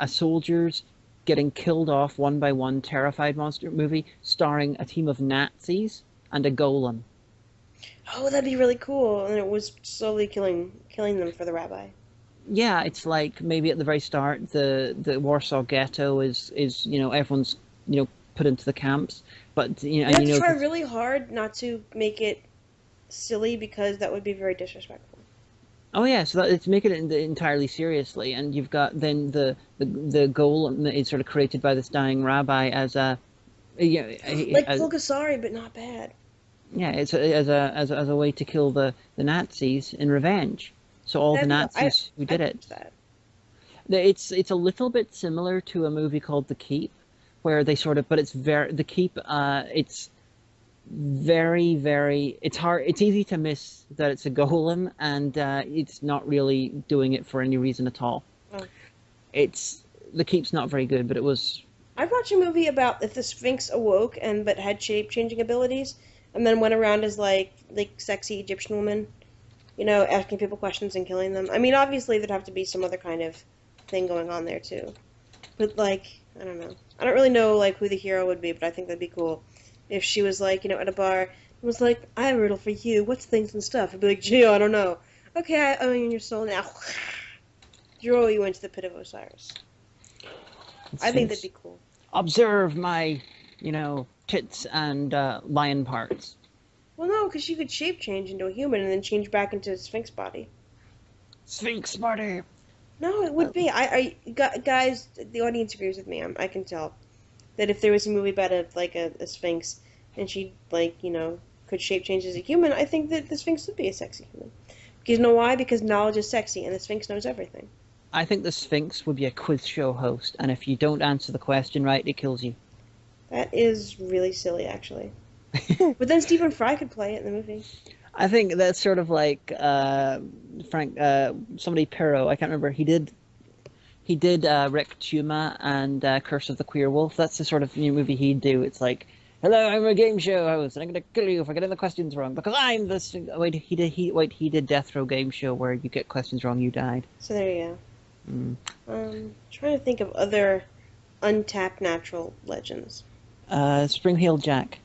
soldiers getting killed off one by one terrified monster movie starring a team of Nazis and a golem. Oh, that'd be really cool. And it was slowly killing them for the rabbi. Yeah, it's like maybe at the very start the Warsaw Ghetto is everyone's put into the camps, but You have to try really hard not to make it silly because that would be very disrespectful. oh yeah, so it's making it entirely seriously, and you've got then the golem is sort of created by this dying rabbi as a Like Pulgasari, but not bad. yeah, it's as a way to kill the Nazis in revenge. So all the Nazis who did it. That. It's a little bit similar to a movie called The Keep, where they sort of, but it's very The Keep. It's very very. It's hard. It's easy to miss that it's a golem, and it's not really doing it for any reason at all. Oh. It's The Keep's not very good, but it was. I watched a movie about if the Sphinx awoke but had shape changing abilities, and then went around as like sexy Egyptian woman, asking people questions and killing them. I mean, obviously there'd have to be some other kind of thing going on there too. But like, I don't know. I don't really know like who the hero would be, but I think that'd be cool if she was like, at a bar and was like, "I have a riddle for you. What's things and stuff?" I'd be like, "Gee, I don't know." "Okay, I own your soul now." Throw you into the pit of Osiris. I think that'd be cool. Observe my, tits and lion parts. Well, no, because she could shape change into a human and then change back into a Sphinx body. Sphinx body. No, it would be. Guys, the audience agrees with me. I can tell that if there was a movie about a Sphinx, and she could shape change as a human, I think that the Sphinx would be a sexy human. Because you know why? Because knowledge is sexy, and the Sphinx knows everything. I think the Sphinx would be a quiz show host, and if you don't answer the question right, it kills you. That is really silly, actually. But then Stephen Fry could play it in the movie. I think that's sort of like somebody Perro. I can't remember. He did Rick Tuma and Curse of the Queer Wolf. That's the sort of movie he'd do. It's like, hello, I'm a game show host, and I'm going to kill you if I get the questions wrong because I'm the. He did Death Row Game Show where you get questions wrong, you died. So there you go. Trying to think of other untapped natural legends. Spring-Heeled Jack.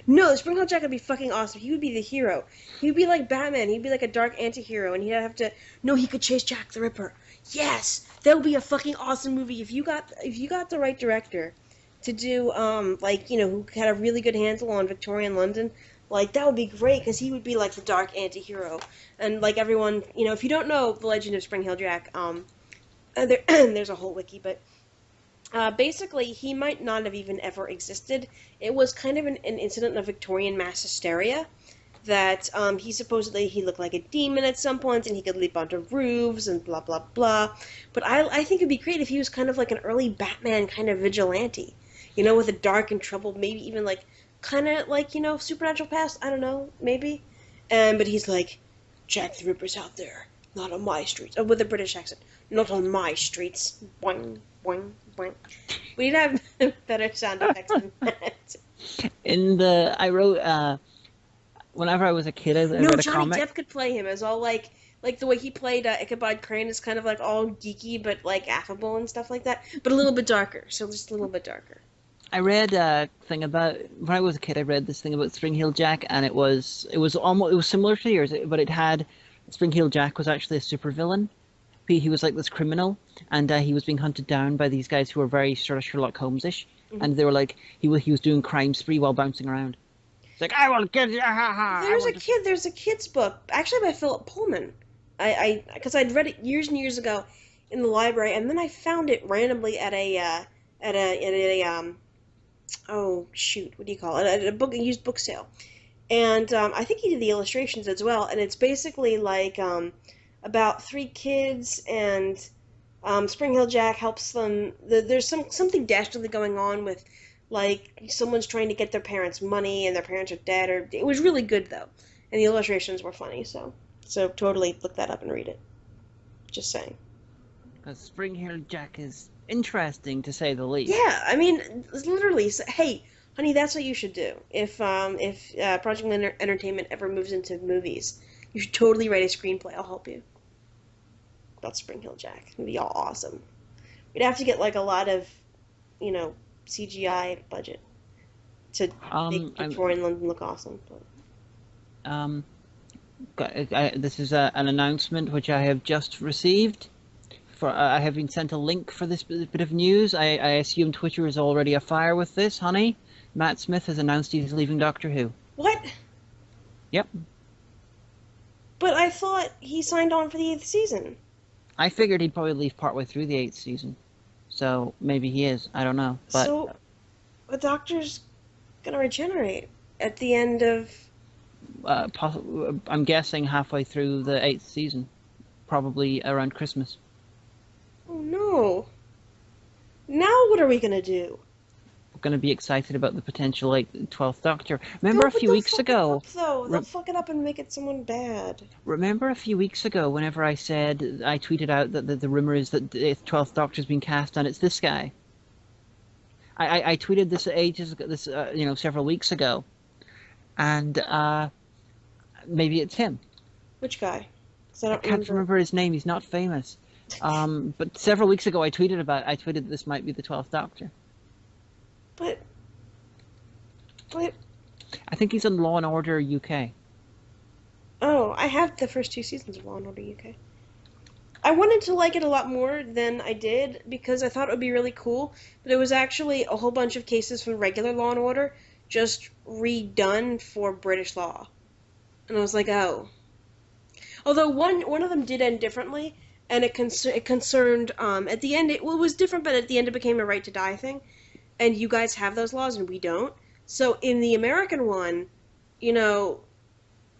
No, Spring-Heeled Jack would be fucking awesome. He would be the hero. He would be like Batman. He'd be like a dark anti-hero, and he'd have to. No, he could chase Jack the Ripper. Yes, that would be a fucking awesome movie if you got the right director to do who had a really good handle on Victorian London. Like, that would be great, because he would be, like, the dark anti-hero. And, like, everyone, if you don't know The Legend of Spring Hill Jack, there's a whole wiki, but basically, he might not have even ever existed. It was kind of an incident of Victorian mass hysteria, that he looked like a demon at some point, and he could leap onto roofs, and blah, blah, blah. But I think it'd be great if he was kind of like an early Batman kind of vigilante, with a dark and troubled, maybe even, like, kind of like, supernatural past, I don't know, maybe. But he's like, Jack the Ripper's out there, not on my streets. Oh, with a British accent. Not on my streets. Boing, boing, boing. We'd have better sound effects than that. I wrote, whenever I was a kid, I read a Johnny comic. Depp could play him as all, like the way he played Ichabod Crane is kind of, like, all geeky, but, like, affable and stuff like that. But a little bit darker, so just a little bit darker. I read a thing about when I was a kid. I read this thing about Spring Heel Jack, and it was similar to yours, but it had Spring Heel Jack was actually a supervillain. He was like this criminal, and he was being hunted down by these guys who were very sort of Sherlock Holmes-ish, and they were like he was doing crime spree while bouncing around. It's like, I will get you, ha ha. There's a kid's book, actually by Philip Pullman. Because I'd read it years and years ago in the library, and then I found it randomly at a oh shoot, what do you call it? A used book sale, and I think he did the illustrations as well. And it's basically like about three kids, and Spring Hill Jack helps them. There's something dastardly going on with, like, someone's trying to get their parents money, and their parents are dead. Or it was really good though, and the illustrations were funny. So totally look that up and read it. Just saying. Because Spring Hill Jack is interesting, to say the least. Yeah, I mean, literally, hey, honey, that's what you should do. If Project Entertainment ever moves into movies, you should totally write a screenplay. I'll help you. About Spring Hill Jack. It'd be all awesome. We'd have to get, like, a lot of, CGI budget to make Victorian London look awesome. But. This is an announcement which I have just received. I have been sent a link for this bit of news. I assume Twitter is already afire with this, honey. Matt Smith has announced he's leaving Doctor Who. What? Yep. But I thought he signed on for the 8th season. I figured he'd probably leave partway through the 8th season. So maybe he is. I don't know. But so the Doctor's gonna regenerate at the end of... I'm guessing halfway through the 8th season. Probably around Christmas. Oh no. Now what are we gonna do? We're going to be excited about the potential, like, 12th Doctor. Remember a few weeks ago... They'll fuck it up and make it someone bad. Remember a few weeks ago whenever I tweeted out that the rumour is that the 12th Doctor's been cast and it's this guy? I tweeted this ages ago, several weeks ago. And maybe it's him. Which guy? I can't remember his name. He's not famous. But several weeks ago I tweeted that this might be the 12th Doctor. But I think he's in Law and Order UK. Oh, I have the first 2 seasons of Law and Order UK. I wanted to like it a lot more than I did because I thought it would be really cool, but it was actually a whole bunch of cases from regular Law and Order just redone for British law. And I was like, oh. Although one of them did end differently, and it concerned, at the end, it was different, but at the end it became a right to die thing. And you guys have those laws and we don't. So in the American one,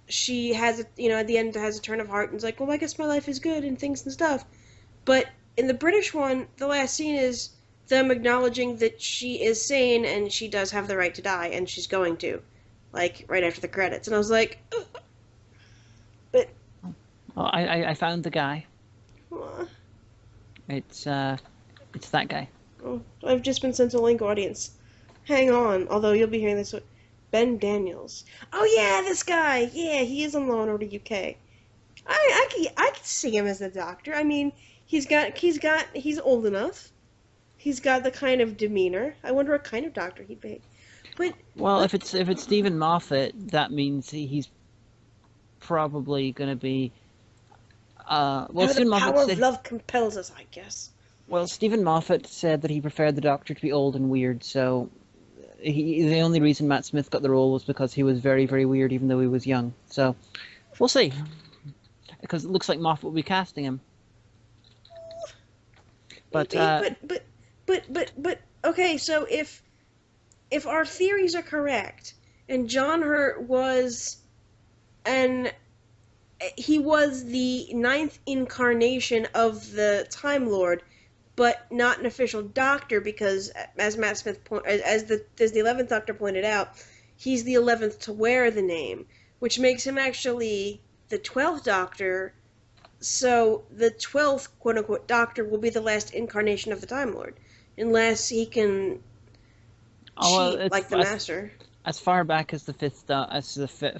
she has, at the end has a turn of heart and is like, well, I guess my life is good and things and stuff. But in the British one, the last scene is them acknowledging that she is sane and she does have the right to die and she's going to, like, right after the credits. And I was like, ugh. But... Well, I found the guy. Uh, it's that guy. Oh, I've just been sent a link, audience. Hang on, although you'll be hearing this. Ben Daniels. Oh yeah, this guy. Yeah, he is on Law and Order UK. I can see him as the Doctor. I mean, he's old enough. He's got the kind of demeanor. I wonder what kind of Doctor he'd be. But if it's Stephen Moffat, that means he's probably going to be. The power of love compels us, I guess. Well, Stephen Moffat said that he preferred the Doctor to be old and weird, so the only reason Matt Smith got the role was because he was very, very weird, even though he was young. So we'll see, because it looks like Moffat will be casting him. But okay, so if our theories are correct, and John Hurt he was the 9th incarnation of the Time Lord, but not an official Doctor, because as Matt Smith as the 11th Doctor pointed out, he's the 11th to wear the name, which makes him actually the 12th Doctor. So the 12th quote-unquote Doctor will be the last incarnation of the Time Lord, unless he can cheat like the Master. As far back as the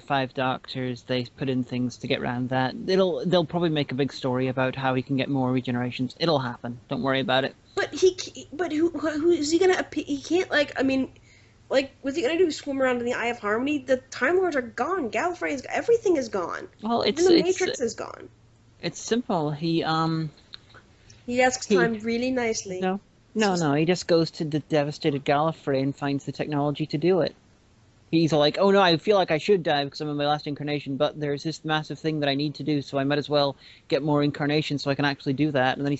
five Doctors, they put in things to get around that. They'll probably make a big story about how he can get more regenerations. It'll happen. Don't worry about it. But who is he gonna? He can't, like, I mean, like, what's he gonna do? Swim around in the Eye of Harmony? The Time Lords are gone. Gallifrey everything is gone. Well, even the Matrix is gone. It's simple. He asks time really nicely. No. He just goes to the devastated Gallifrey and finds the technology to do it. He's like, oh no, I feel like I should die because I'm in my last incarnation, but there's this massive thing that I need to do, so I might as well get more incarnations so I can actually do that. And then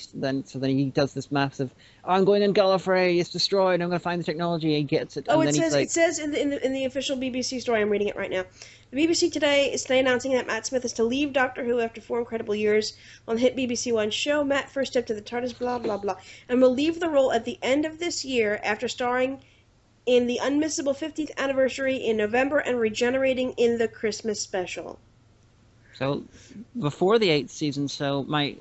he does this massive, I'm going in Gallifrey, it's destroyed, I'm going to find the technology, and he gets it. Oh, and it says in the official BBC story, I'm reading it right now. The BBC is today announcing that Matt Smith is to leave Doctor Who after 4 incredible years on the hit BBC One show. Matt first stepped to the TARDIS, blah, blah, blah, and will leave the role at the end of this year after starring in the unmissable 50th anniversary in November and regenerating in the Christmas special. So, before the 8th season, so my...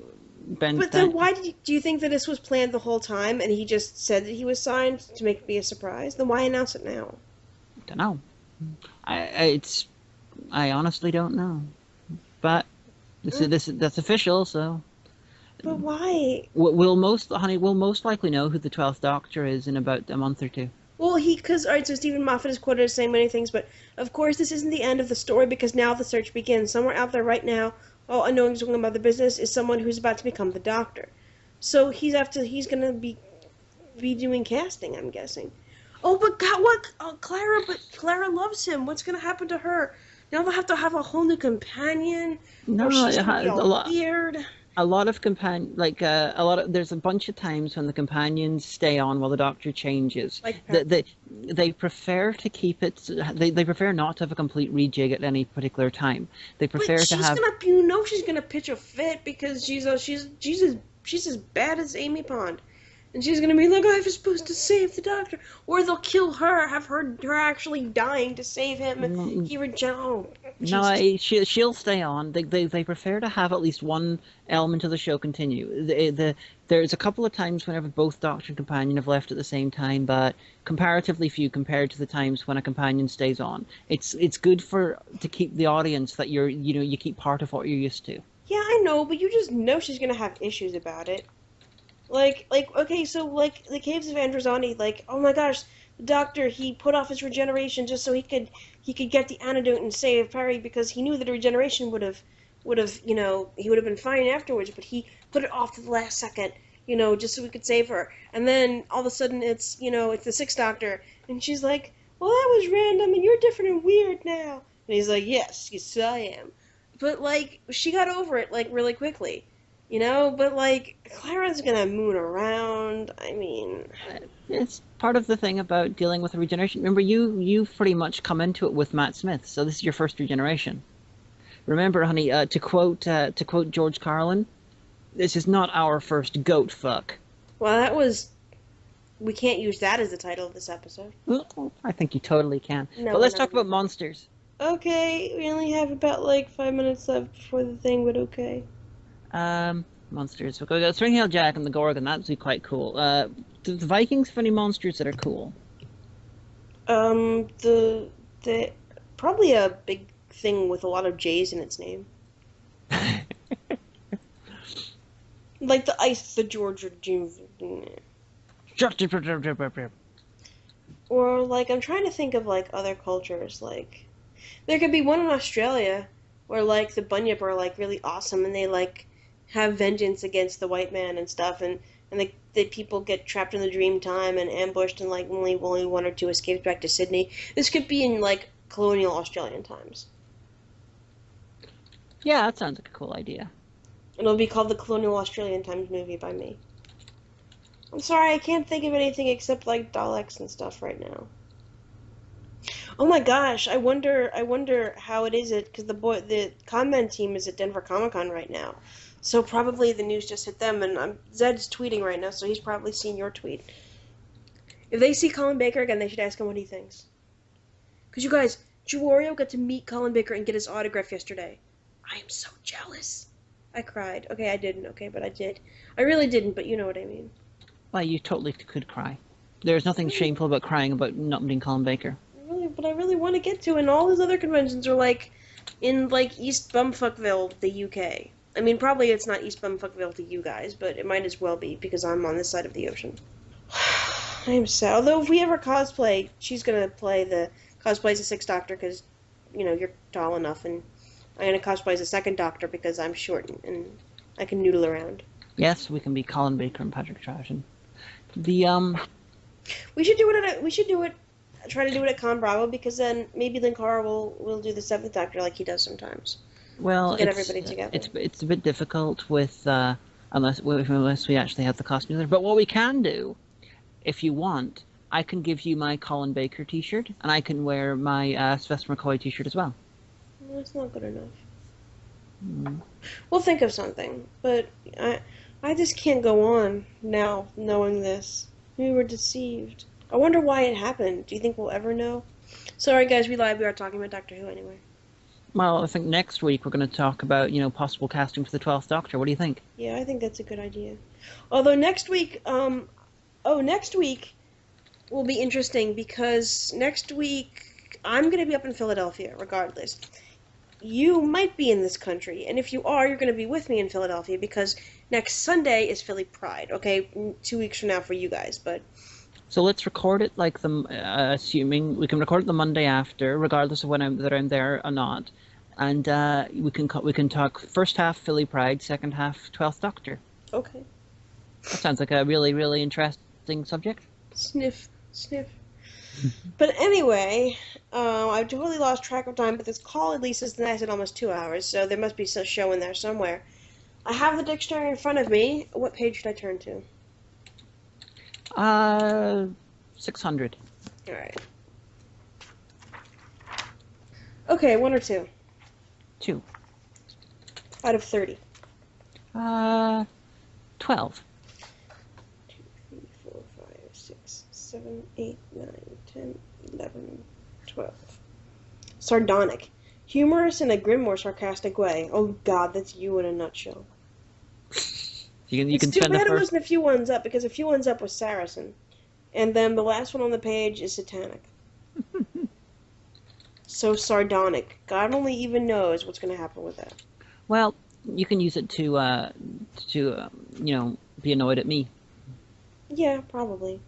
But then why do you think that this was planned the whole time and he just said that he was signed to make it be a surprise? Then why announce it now? I don't know. I honestly don't know. But that's official, so... But why? We'll most likely know who the 12th Doctor is in about a month or two. Well, alright, so Stephen Moffat is quoted as saying many things, but of course this isn't the end of the story because now the search begins. Somewhere out there right now, all unknowing something about the business, is someone who's about to become the Doctor. So he's gonna be doing casting, I'm guessing. Oh, but God, what? Oh, Clara loves him. What's gonna happen to her? Now they'll have to have a whole new companion. No, she's gonna be all weird. There's a bunch of times when the companions stay on while the Doctor changes. They prefer to keep it. They prefer not to have a complete rejig at any particular time. They prefer to have. She's gonna pitch a fit because she's as bad as Amy Pond. And she's gonna be like, I was supposed to save the Doctor, or they'll kill her, have her actually dying to save him, and he No, she'll stay on. They prefer to have at least one element of the show continue. There's a couple of times whenever both Doctor and companion have left at the same time, but comparatively few compared to the times when a companion stays on. It's good to keep the audience that you keep part of what you're used to. Yeah, I know, but you just know she's gonna have issues about it. Okay, so, the Caves of Androzani, oh my gosh, the Doctor, he put off his regeneration just so he could get the antidote and save Perry because he knew that a regeneration would have, he would have been fine afterwards, but he put it off to the last second, just so we could save her. And then, all of a sudden, it's the 6th Doctor, and she's like, well, that was random, and you're different and weird now. And he's like, yes, I am. But, she got over it, really quickly. But, Clara's gonna moon around. I mean... It's part of the thing about dealing with a regeneration. Remember, you've pretty much come into it with Matt Smith, so this is your first regeneration. Remember, honey, to quote George Carlin, this is not our first goat fuck. Well, we can't use that as the title of this episode. Well, I think you totally can. No, but let's talk about monsters. Okay, we only have about, 5 minutes left before the thing, but okay. Monsters. We'll go Stringtail Jack and the Gorgon. That'd be quite cool. Do the Vikings have any monsters that are cool? The probably a big thing with a lot of J's in its name. Like the Ice, the Georgia June. Or I'm trying to think of other cultures. There could be one in Australia where the Bunyip are really awesome and they have vengeance against the white man and stuff, and they that people get trapped in the dream time and ambushed, and like only one or two escapes back to Sydney. This could be in like colonial Australian times. Yeah, that sounds like a cool idea. And it'll be called the Colonial Australian Times movie by me. I'm sorry, I can't think of anything except like Daleks and stuff right now. Oh my gosh, I wonder how it is because the comment team is at Denver Comic Con right now. So probably the news just hit them, and Zed's tweeting right now, so he's probably seen your tweet. If they see Colin Baker again, they should ask him what he thinks. Because you guys, Wario got to meet Colin Baker and get his autograph yesterday. I am so jealous. I cried. Okay, I didn't. Okay, but I did. I really didn't, but you know what I mean. Well, you totally could cry. There's nothing shameful about crying about not meeting Colin Baker. But I really want to get to, and all those other conventions are like in like East Bumfuckville, the UK. I mean, probably it's not East Bumfuckville to you guys, but it might as well be because I'm on this side of the ocean. I am sad. Although if we ever cosplay, she's gonna play the cosplay as a Sixth Doctor because, you know, you're tall enough, and I'm gonna cosplay as a Second Doctor because I'm short and I can noodle around. Yes, we can be Colin Baker and Patrick Troughton. We should do it. Try to do it at Con Bravo because then maybe Linkara will do the Seventh Doctor like he does sometimes. Well, get everybody together. It's a bit difficult with unless we actually have the costume there. But what we can do, if you want, I can give you my Colin Baker T-shirt, and I can wear my Sylvester McCoy T-shirt as well. That's not good enough. We'll think of something, but I just can't go on now knowing this. We were deceived. I wonder why it happened. Do you think we'll ever know? Sorry, guys, we lied. We are talking about Doctor Who anyway. Well, I think next week we're going to talk about, possible casting for the 12th Doctor. What do you think? Yeah, I think that's a good idea. Although next week, next week will be interesting because next week I'm going to be up in Philadelphia regardless. You might be in this country, and if you are, you're going to be with me in Philadelphia because next Sunday is Philly Pride. Okay, 2 weeks from now for you guys, but... So let's record it like assuming we can record it the Monday after, regardless of when I'm there or not, and we can talk first half Philly Pride, second half 12th Doctor. Okay. That sounds like a really, really interesting subject. Sniff, sniff. But anyway, I totally lost track of time, but this call at least has lasted almost 2 hours, so there must be some show in there somewhere. I have the dictionary in front of me. What page should I turn to? 600. All right. Okay, 1 or 2? 2. Out of 30. 12. 2, 3, 4, 5, 6, 7, 8, 9, 10, 11, 12. Sardonic. Humorous in a grim or sarcastic way. Oh God, that's you in a nutshell. You can too spend the bad it first... wasn't a few ones up, because a few ones up was Saracen. And then the last one on the page is Satanic. So sardonic. God only even knows what's going to happen with that. Well, you can use it to be annoyed at me. Yeah, probably.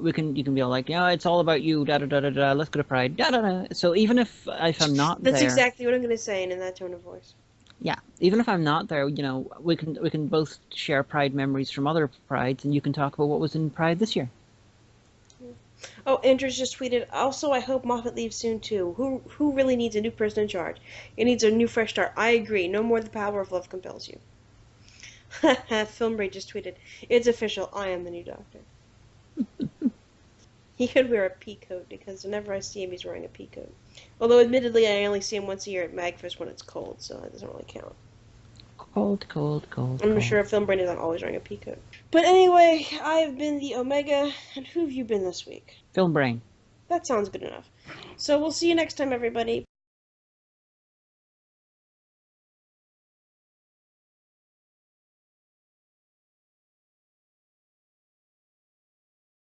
You can be all like, yeah, it's all about you, da da da da da. Let's go to Pride, da da da. So even if I'm not That's there, exactly what I'm going to say, and in that tone of voice. Yeah, even if I'm not there, we can both share Pride memories from other Prides, and you can talk about what was in Pride this year. Oh, Andrews just tweeted, also, I hope Moffat leaves soon, too. Who really needs a new person in charge? It needs a new fresh start. I agree. No more the power of love compels you. Filmbraid just tweeted, it's official. I am the new Doctor. He could wear a pea coat, because whenever I see him, he's wearing a pea coat. Although, admittedly, I only see him once a year at Magfest when it's cold, so that doesn't really count. Cold. I'm sure Filmbraid is not always wearing a pea coat. But anyway, I have been the Omega, and who have you been this week? Film Brain. That sounds good enough. So we'll see you next time, everybody.